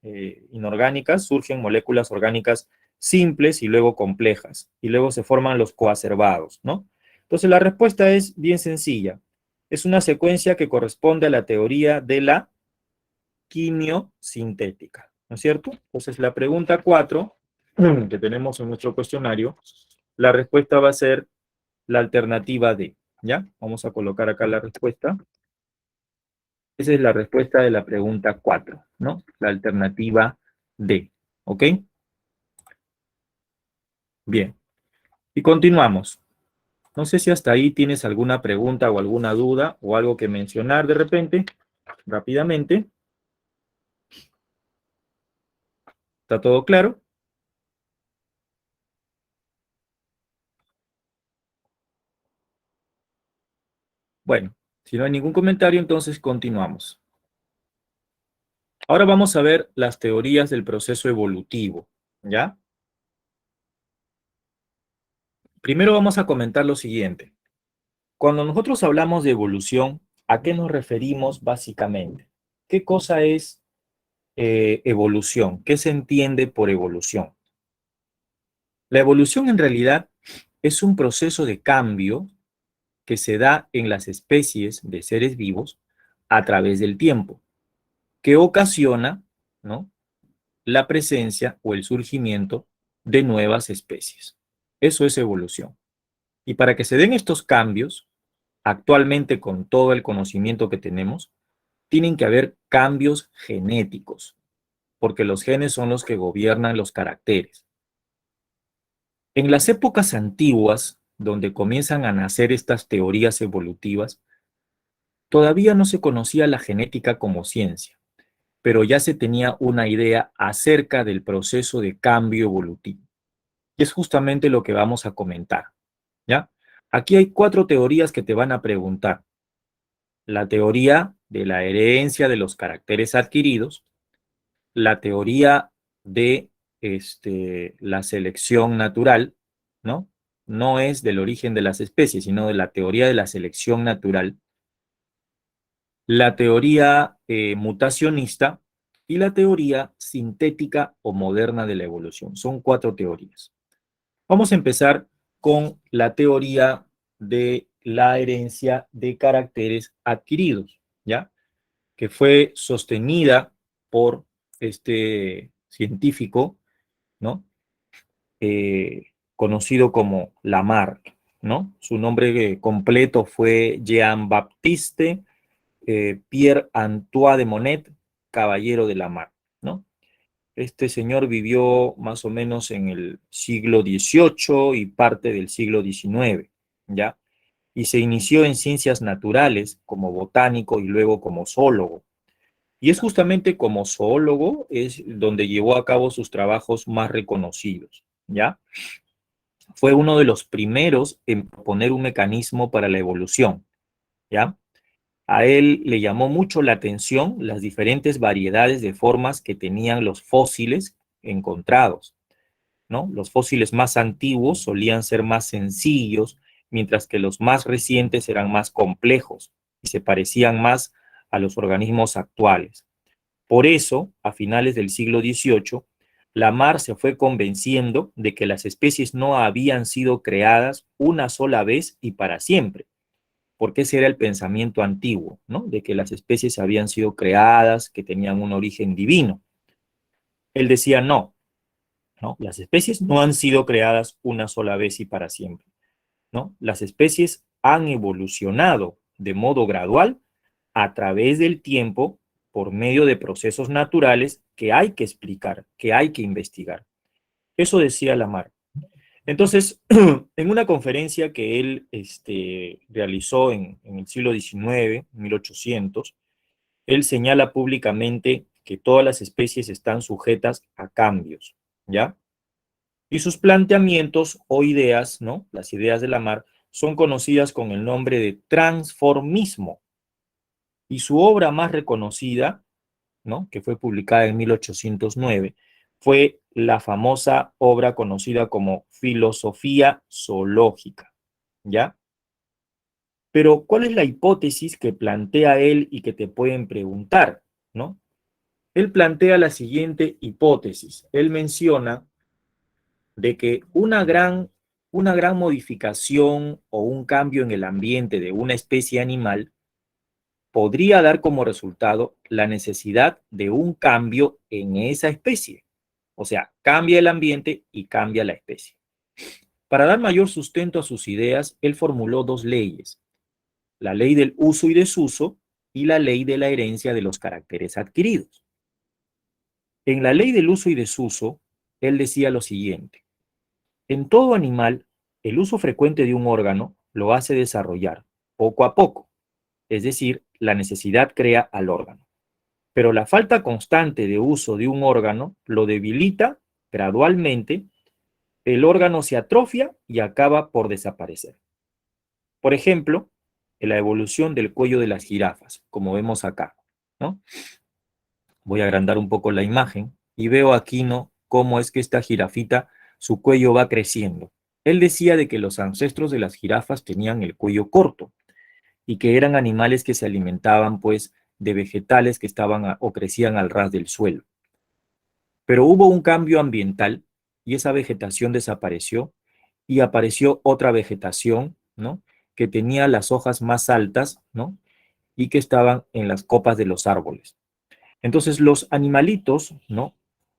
inorgánicas surgen moléculas orgánicas simples y luego complejas, y luego se forman los coacervados, ¿no? Entonces la respuesta es bien sencilla. Es una secuencia que corresponde a la teoría de la quimiosintética, ¿no es cierto? Entonces la pregunta 4 que tenemos en nuestro cuestionario, la respuesta va a ser la alternativa D, ¿ya? Vamos a colocar acá la respuesta. Esa es la respuesta de la pregunta 4, ¿no? La alternativa D, ¿ok? Bien, y continuamos. No sé si hasta ahí tienes alguna pregunta o alguna duda o algo que mencionar de repente, rápidamente. ¿Está todo claro? Bueno, si no hay ningún comentario, entonces continuamos. Ahora vamos a ver las teorías del proceso evolutivo, ¿ya? Primero vamos a comentar lo siguiente. Cuando nosotros hablamos de evolución, ¿a qué nos referimos básicamente? ¿Qué cosa es evolución? ¿Qué se entiende por evolución? La evolución en realidad es un proceso de cambio que se da en las especies de seres vivos a través del tiempo, que ocasiona, ¿no?, la presencia o el surgimiento de nuevas especies. Eso es evolución. Y para que se den estos cambios, actualmente con todo el conocimiento que tenemos, tienen que haber cambios genéticos, porque los genes son los que gobiernan los caracteres. En las épocas antiguas, donde comienzan a nacer estas teorías evolutivas, todavía no se conocía la genética como ciencia, pero ya se tenía una idea acerca del proceso de cambio evolutivo. Y es justamente lo que vamos a comentar, ¿ya? Aquí hay 4 teorías que te van a preguntar. La teoría de la herencia de los caracteres adquiridos, la teoría de la selección natural, ¿no? No es del origen de las especies, sino de la teoría de la selección natural, la teoría mutacionista y la teoría sintética o moderna de la evolución. Son 4 teorías. Vamos a empezar con la teoría de la herencia de caracteres adquiridos, ¿ya? Que fue sostenida por este científico, ¿no? Conocido como Lamarck, ¿no? Su nombre completo fue Jean-Baptiste Pierre-Antoine de Monnet, caballero de Lamarck, ¿no? Este señor vivió más o menos en el siglo XVIII y parte del siglo XIX, ¿ya? Y se inició en ciencias naturales como botánico y luego como zoólogo. Y es justamente como zoólogo es donde llevó a cabo sus trabajos más reconocidos, ¿ya? Fue uno de los primeros en proponer un mecanismo para la evolución, ¿ya? A él le llamó mucho la atención las diferentes variedades de formas que tenían los fósiles encontrados, ¿no? Los fósiles más antiguos solían ser más sencillos, mientras que los más recientes eran más complejos y se parecían más a los organismos actuales. Por eso, a finales del siglo XVIII, Lamarck se fue convenciendo de que las especies no habían sido creadas una sola vez y para siempre, porque ese era el pensamiento antiguo, ¿no? De que las especies habían sido creadas, que tenían un origen divino. Él decía, no, ¿no? Las especies no han sido creadas una sola vez y para siempre, ¿no? Las especies han evolucionado de modo gradual a través del tiempo por medio de procesos naturales que hay que explicar, que hay que investigar. Eso decía Lamarck. Entonces, en una conferencia que él realizó en el siglo XIX, 1800, él señala públicamente que todas las especies están sujetas a cambios, ¿ya? Y sus planteamientos o ideas, ¿no? Las ideas de Lamarck son conocidas con el nombre de transformismo. Y su obra más reconocida, ¿no? Que fue publicada en 1809, fue la famosa obra conocida como Filosofía Zoológica, ¿ya? Pero, ¿cuál es la hipótesis que plantea él y que te pueden preguntar, ¿no? Él plantea la siguiente hipótesis. Él menciona de que una gran modificación o un cambio en el ambiente de una especie animal podría dar como resultado la necesidad de un cambio en esa especie. O sea, cambia el ambiente y cambia la especie. Para dar mayor sustento a sus ideas, él formuló dos leyes: la ley del uso y desuso y la ley de la herencia de los caracteres adquiridos. En la ley del uso y desuso, él decía lo siguiente: en todo animal, el uso frecuente de un órgano lo hace desarrollar poco a poco, es decir, la necesidad crea al órgano. Pero la falta constante de uso de un órgano lo debilita gradualmente, el órgano se atrofia y acaba por desaparecer. Por ejemplo, en la evolución del cuello de las jirafas, como vemos acá, ¿no? Voy a agrandar un poco la imagen y veo aquí, ¿no?, cómo es que esta jirafita, su cuello va creciendo. Él decía de que los ancestros de las jirafas tenían el cuello corto y que eran animales que se alimentaban, pues, de vegetales que estaban o crecían al ras del suelo. Pero hubo un cambio ambiental y esa vegetación desapareció y apareció otra vegetación, ¿no?, que tenía las hojas más altas, ¿no?, y que estaban en las copas de los árboles. Entonces los animalitos, ¿no?,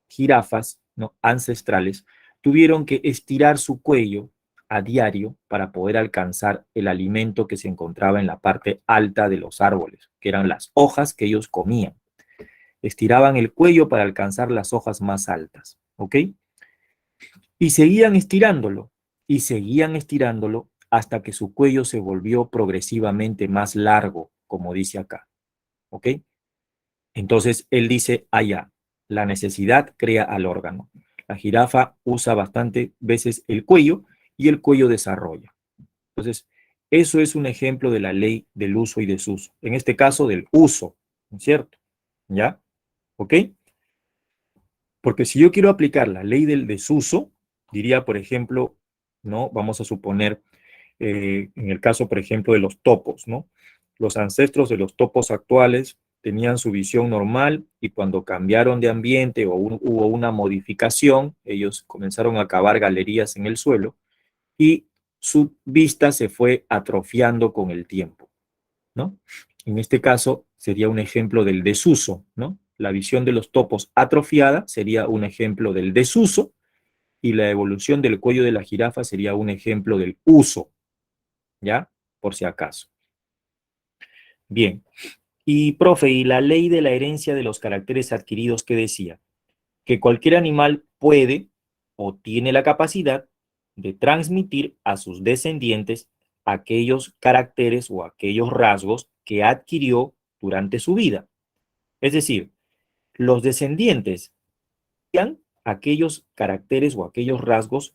jirafas, ¿no?, ancestrales, tuvieron que estirar su cuello a diario para poder alcanzar el alimento que se encontraba en la parte alta de los árboles, que eran las hojas que ellos comían. Estiraban el cuello para alcanzar las hojas más altas, ¿ok? Y seguían estirándolo hasta que su cuello se volvió progresivamente más largo, como dice acá, ¿ok? Entonces él dice allá, la necesidad crea al órgano. La jirafa usa bastante veces el cuello y el cuello desarrolla. Entonces, eso es un ejemplo de la ley del uso y desuso. En este caso, del uso, ¿no es cierto? ¿Ya? ¿Ok? Porque si yo quiero aplicar la ley del desuso, diría, por ejemplo, ¿no? Vamos a suponer, en el caso, por ejemplo, de los topos, ¿no? Los ancestros de los topos actuales tenían su visión normal y cuando cambiaron de ambiente o hubo una modificación, ellos comenzaron a cavar galerías en el suelo y su vista se fue atrofiando con el tiempo, ¿no? En este caso sería un ejemplo del desuso, ¿no? La visión de los topos atrofiada sería un ejemplo del desuso y la evolución del cuello de la jirafa sería un ejemplo del uso, ¿ya? Por si acaso. Bien. Y, profe, ¿y la ley de la herencia de los caracteres adquiridos qué decía? Que cualquier animal puede o tiene la capacidad de transmitir a sus descendientes aquellos caracteres o aquellos rasgos que adquirió durante su vida. Es decir, los descendientes sean aquellos caracteres o aquellos rasgos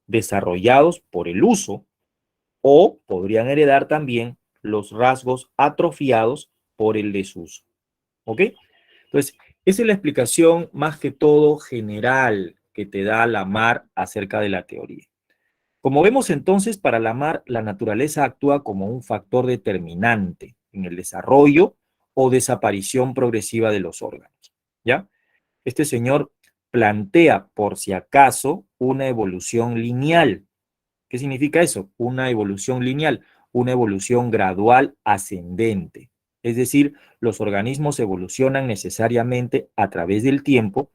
desarrollados por el uso o podrían heredar también los rasgos atrofiados por el desuso. ¿Ok? Entonces, esa es la explicación más que todo general que te da Lamarck acerca de la teoría. Como vemos entonces, para Lamarck, la naturaleza actúa como un factor determinante en el desarrollo o desaparición progresiva de los órganos, ¿ya? Este señor plantea, por si acaso, una evolución lineal. ¿Qué significa eso? Una evolución lineal, una evolución gradual ascendente. Es decir, los organismos evolucionan necesariamente a través del tiempo,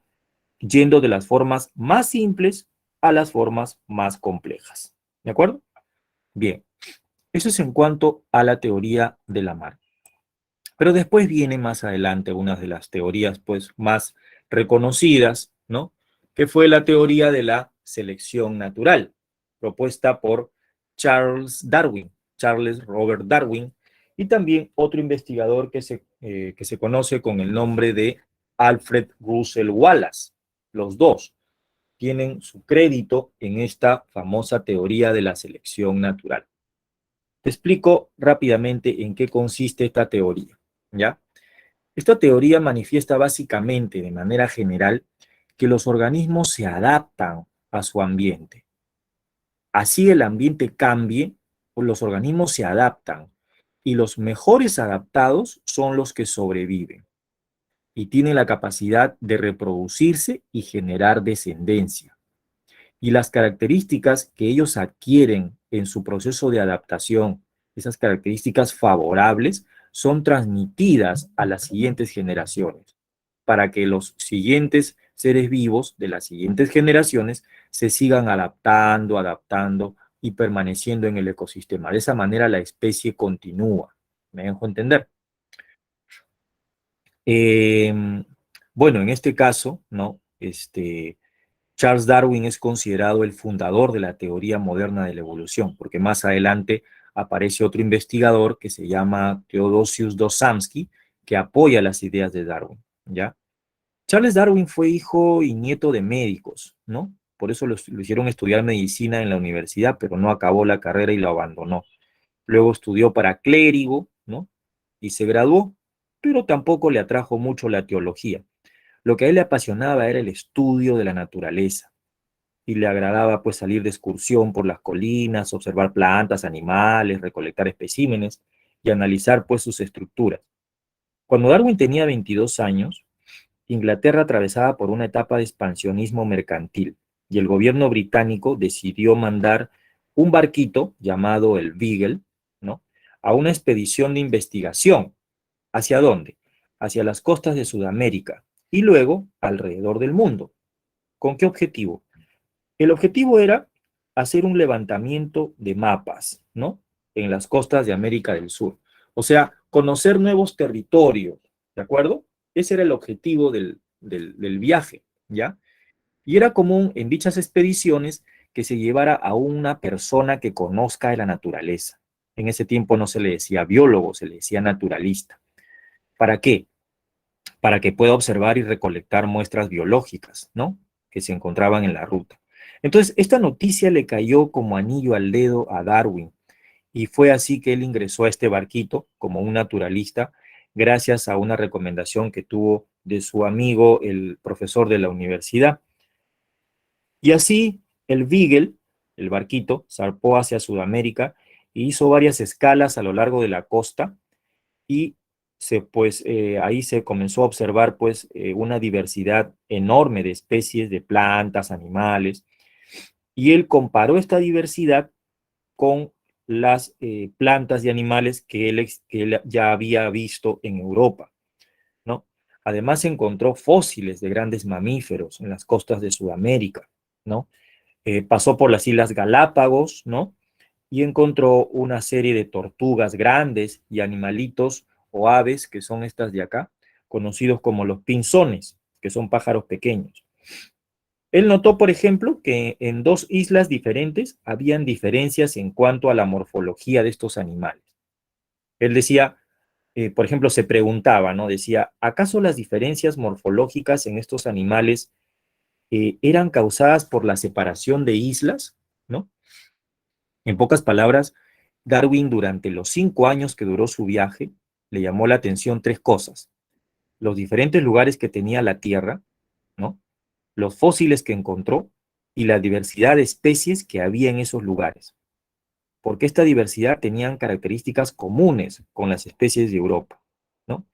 yendo de las formas más simples a las formas más complejas. ¿De acuerdo? Bien, eso es en cuanto a la teoría de Lamarck. Pero después viene más adelante una de las teorías pues más reconocidas, ¿no? Que fue la teoría de la selección natural, propuesta por Charles Darwin, Charles Robert Darwin, y también otro investigador que se conoce con el nombre de Alfred Russel Wallace. Los dos tienen su crédito en esta famosa teoría de la selección natural. Te explico rápidamente en qué consiste esta teoría, ¿ya? Esta teoría manifiesta básicamente, de manera general, que los organismos se adaptan a su ambiente. Así el ambiente cambie, pues los organismos se adaptan y los mejores adaptados son los que sobreviven y tienen la capacidad de reproducirse y generar descendencia. Y las características que ellos adquieren en su proceso de adaptación, esas características favorables, son transmitidas a las siguientes generaciones, para que los siguientes seres vivos de las siguientes generaciones se sigan adaptando, adaptando y permaneciendo en el ecosistema. De esa manera la especie continúa. ¿Me dejo entender? Bueno, en este caso, ¿no? Charles Darwin es considerado el fundador de la teoría moderna de la evolución, porque más adelante aparece otro investigador que se llama Theodosius Dosomsky, que apoya las ideas de Darwin, ¿ya? Charles Darwin fue hijo y nieto de médicos, ¿no? Por eso lo hicieron estudiar medicina en la universidad, pero no acabó la carrera y lo abandonó. Luego estudió para clérigo, ¿no? Y se graduó, pero tampoco le atrajo mucho la teología. Lo que a él le apasionaba era el estudio de la naturaleza y le agradaba pues salir de excursión por las colinas, observar plantas, animales, recolectar especímenes y analizar pues sus estructuras. Cuando Darwin tenía 22 años, Inglaterra atravesaba por una etapa de expansionismo mercantil y el gobierno británico decidió mandar un barquito llamado el Beagle, ¿no? A una expedición de investigación. ¿Hacia dónde? Hacia las costas de Sudamérica y luego alrededor del mundo. ¿Con qué objetivo? El objetivo era hacer un levantamiento de mapas, ¿no? En las costas de América del Sur. O sea, conocer nuevos territorios, ¿de acuerdo? Ese era el objetivo del viaje, ¿ya? Y era común en dichas expediciones que se llevara a una persona que conozca de la naturaleza. En ese tiempo no se le decía biólogo, se le decía naturalista. ¿Para qué? Para que pueda observar y recolectar muestras biológicas, ¿no? Que se encontraban en la ruta. Entonces, esta noticia le cayó como anillo al dedo a Darwin y fue así que él ingresó a este barquito como un naturalista gracias a una recomendación que tuvo de su amigo, el profesor de la universidad. Y así el Beagle, el barquito, zarpó hacia Sudamérica e hizo varias escalas a lo largo de la costa y ahí se comenzó a observar una diversidad enorme de especies de plantas, animales, y él comparó esta diversidad con las plantas y animales que él ya había visto en Europa, ¿no? Además encontró fósiles de grandes mamíferos en las costas de Sudamérica, ¿no? Pasó por las Islas Galápagos, ¿no? Y encontró una serie de tortugas grandes y animalitos o aves, que son estas de acá, conocidos como los pinzones, que son pájaros pequeños. Él notó, por ejemplo, que en dos islas diferentes habían diferencias en cuanto a la morfología de estos animales. Él decía, por ejemplo, se preguntaba, ¿no? Decía, ¿acaso las diferencias morfológicas en estos animales eran causadas por la separación de islas, ¿no? En pocas palabras, Darwin durante los 5 años que duró su viaje le llamó la atención tres cosas: los diferentes lugares que tenía la Tierra, ¿no? Los fósiles que encontró y la diversidad de especies que había en esos lugares. Porque esta diversidad tenían características comunes con las especies de Europa, ¿no?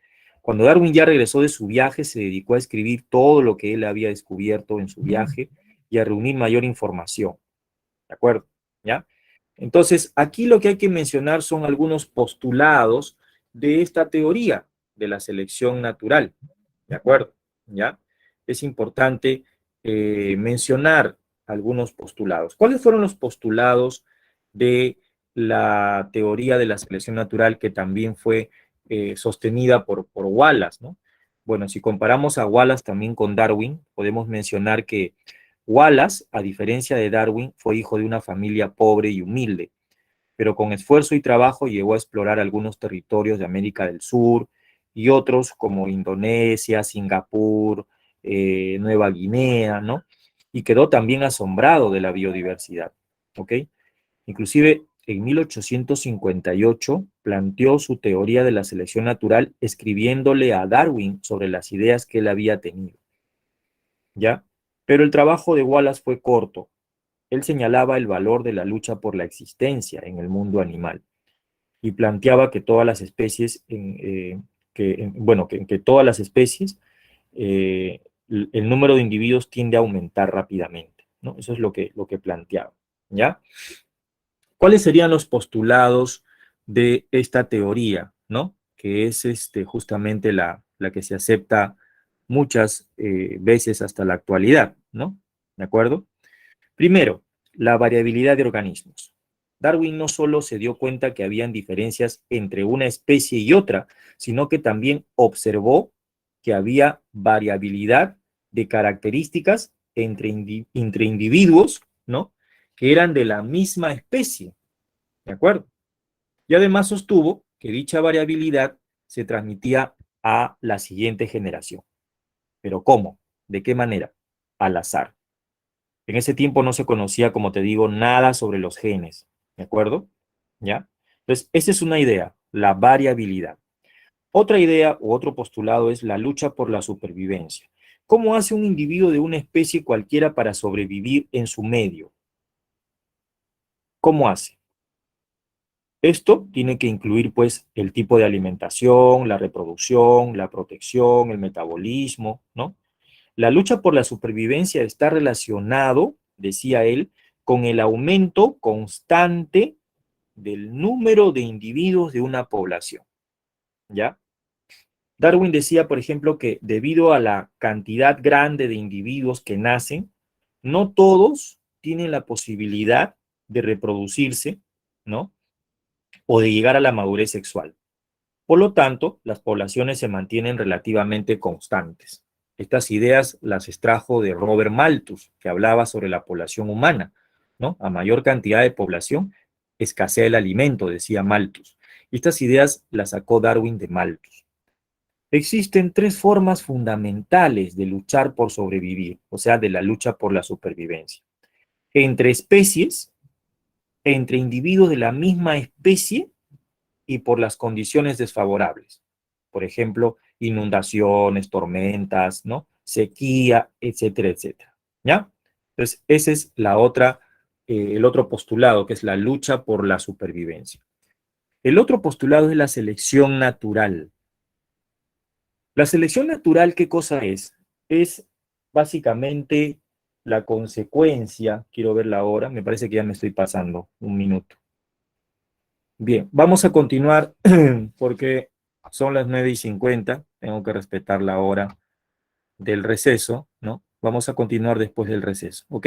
Cuando Darwin ya regresó de su viaje, se dedicó a escribir todo lo que él había descubierto en su viaje y a reunir mayor información. ¿De acuerdo? ¿Ya? Entonces, aquí lo que hay que mencionar son algunos postulados de esta teoría de la selección natural. ¿De acuerdo? ¿Ya? Es importante mencionar algunos postulados. ¿Cuáles fueron los postulados de la teoría de la selección natural que también fue sostenida por Wallace, ¿no? Bueno, si comparamos a Wallace también con Darwin, podemos mencionar que Wallace, a diferencia de Darwin, fue hijo de una familia pobre y humilde, pero con esfuerzo y trabajo llegó a explorar algunos territorios de América del Sur y otros como Indonesia, Singapur, Nueva Guinea, ¿no? Y quedó también asombrado de la biodiversidad, ¿ok? Inclusive en 1858 planteó su teoría de la selección natural escribiéndole a Darwin sobre las ideas que él había tenido, ¿ya? Pero el trabajo de Wallace fue corto. Él señalaba el valor de la lucha por la existencia en el mundo animal y planteaba que todas las especies, que todas las especies, el número de individuos tiende a aumentar rápidamente, ¿no? Eso es lo que planteaba, ¿ya? ¿Cuáles serían los postulados de esta teoría, ¿no? Que es justamente la que se acepta muchas veces hasta la actualidad, ¿no? ¿De acuerdo? Primero, la variabilidad de organismos. Darwin no solo se dio cuenta que habían diferencias entre una especie y otra, sino que también observó que había variabilidad de características entre individuos, ¿no? Que eran de la misma especie, ¿de acuerdo? Y además sostuvo que dicha variabilidad se transmitía a la siguiente generación. ¿Pero cómo? ¿De qué manera? Al azar. En ese tiempo no se conocía, como te digo, nada sobre los genes, ¿de acuerdo? ¿Ya? Entonces, esa es una idea, la variabilidad. Otra idea u otro postulado es la lucha por la supervivencia. ¿Cómo hace un individuo de una especie cualquiera para sobrevivir en su medio? ¿Cómo hace? Esto tiene que incluir, pues, el tipo de alimentación, la reproducción, la protección, el metabolismo, ¿no? La lucha por la supervivencia está relacionado, decía él, con el aumento constante del número de individuos de una población, ¿ya? Darwin decía, por ejemplo, que debido a la cantidad grande de individuos que nacen, no todos tienen la posibilidad de reproducirse, ¿no? O de llegar a la madurez sexual. Por lo tanto, las poblaciones se mantienen relativamente constantes. Estas ideas las extrajo de Robert Malthus, que hablaba sobre la población humana, ¿no? A mayor cantidad de población, escasea el alimento, decía Malthus. Y estas ideas las sacó Darwin de Malthus. Existen tres formas fundamentales de luchar por sobrevivir, o sea, de la lucha por la supervivencia. Entre especies, entre individuos de la misma especie y por las condiciones desfavorables. Por ejemplo, inundaciones, tormentas, ¿no? Sequía, etcétera, etcétera. ¿Ya? Entonces, ese es el otro postulado, que es la lucha por la supervivencia. El otro postulado es la selección natural. La selección natural, ¿qué cosa es? Es básicamente la consecuencia, quiero ver la hora, me parece que ya me estoy pasando un minuto. Bien, vamos a continuar porque son las 9:50, tengo que respetar la hora del receso, ¿no? Vamos a continuar después del receso, ¿ok?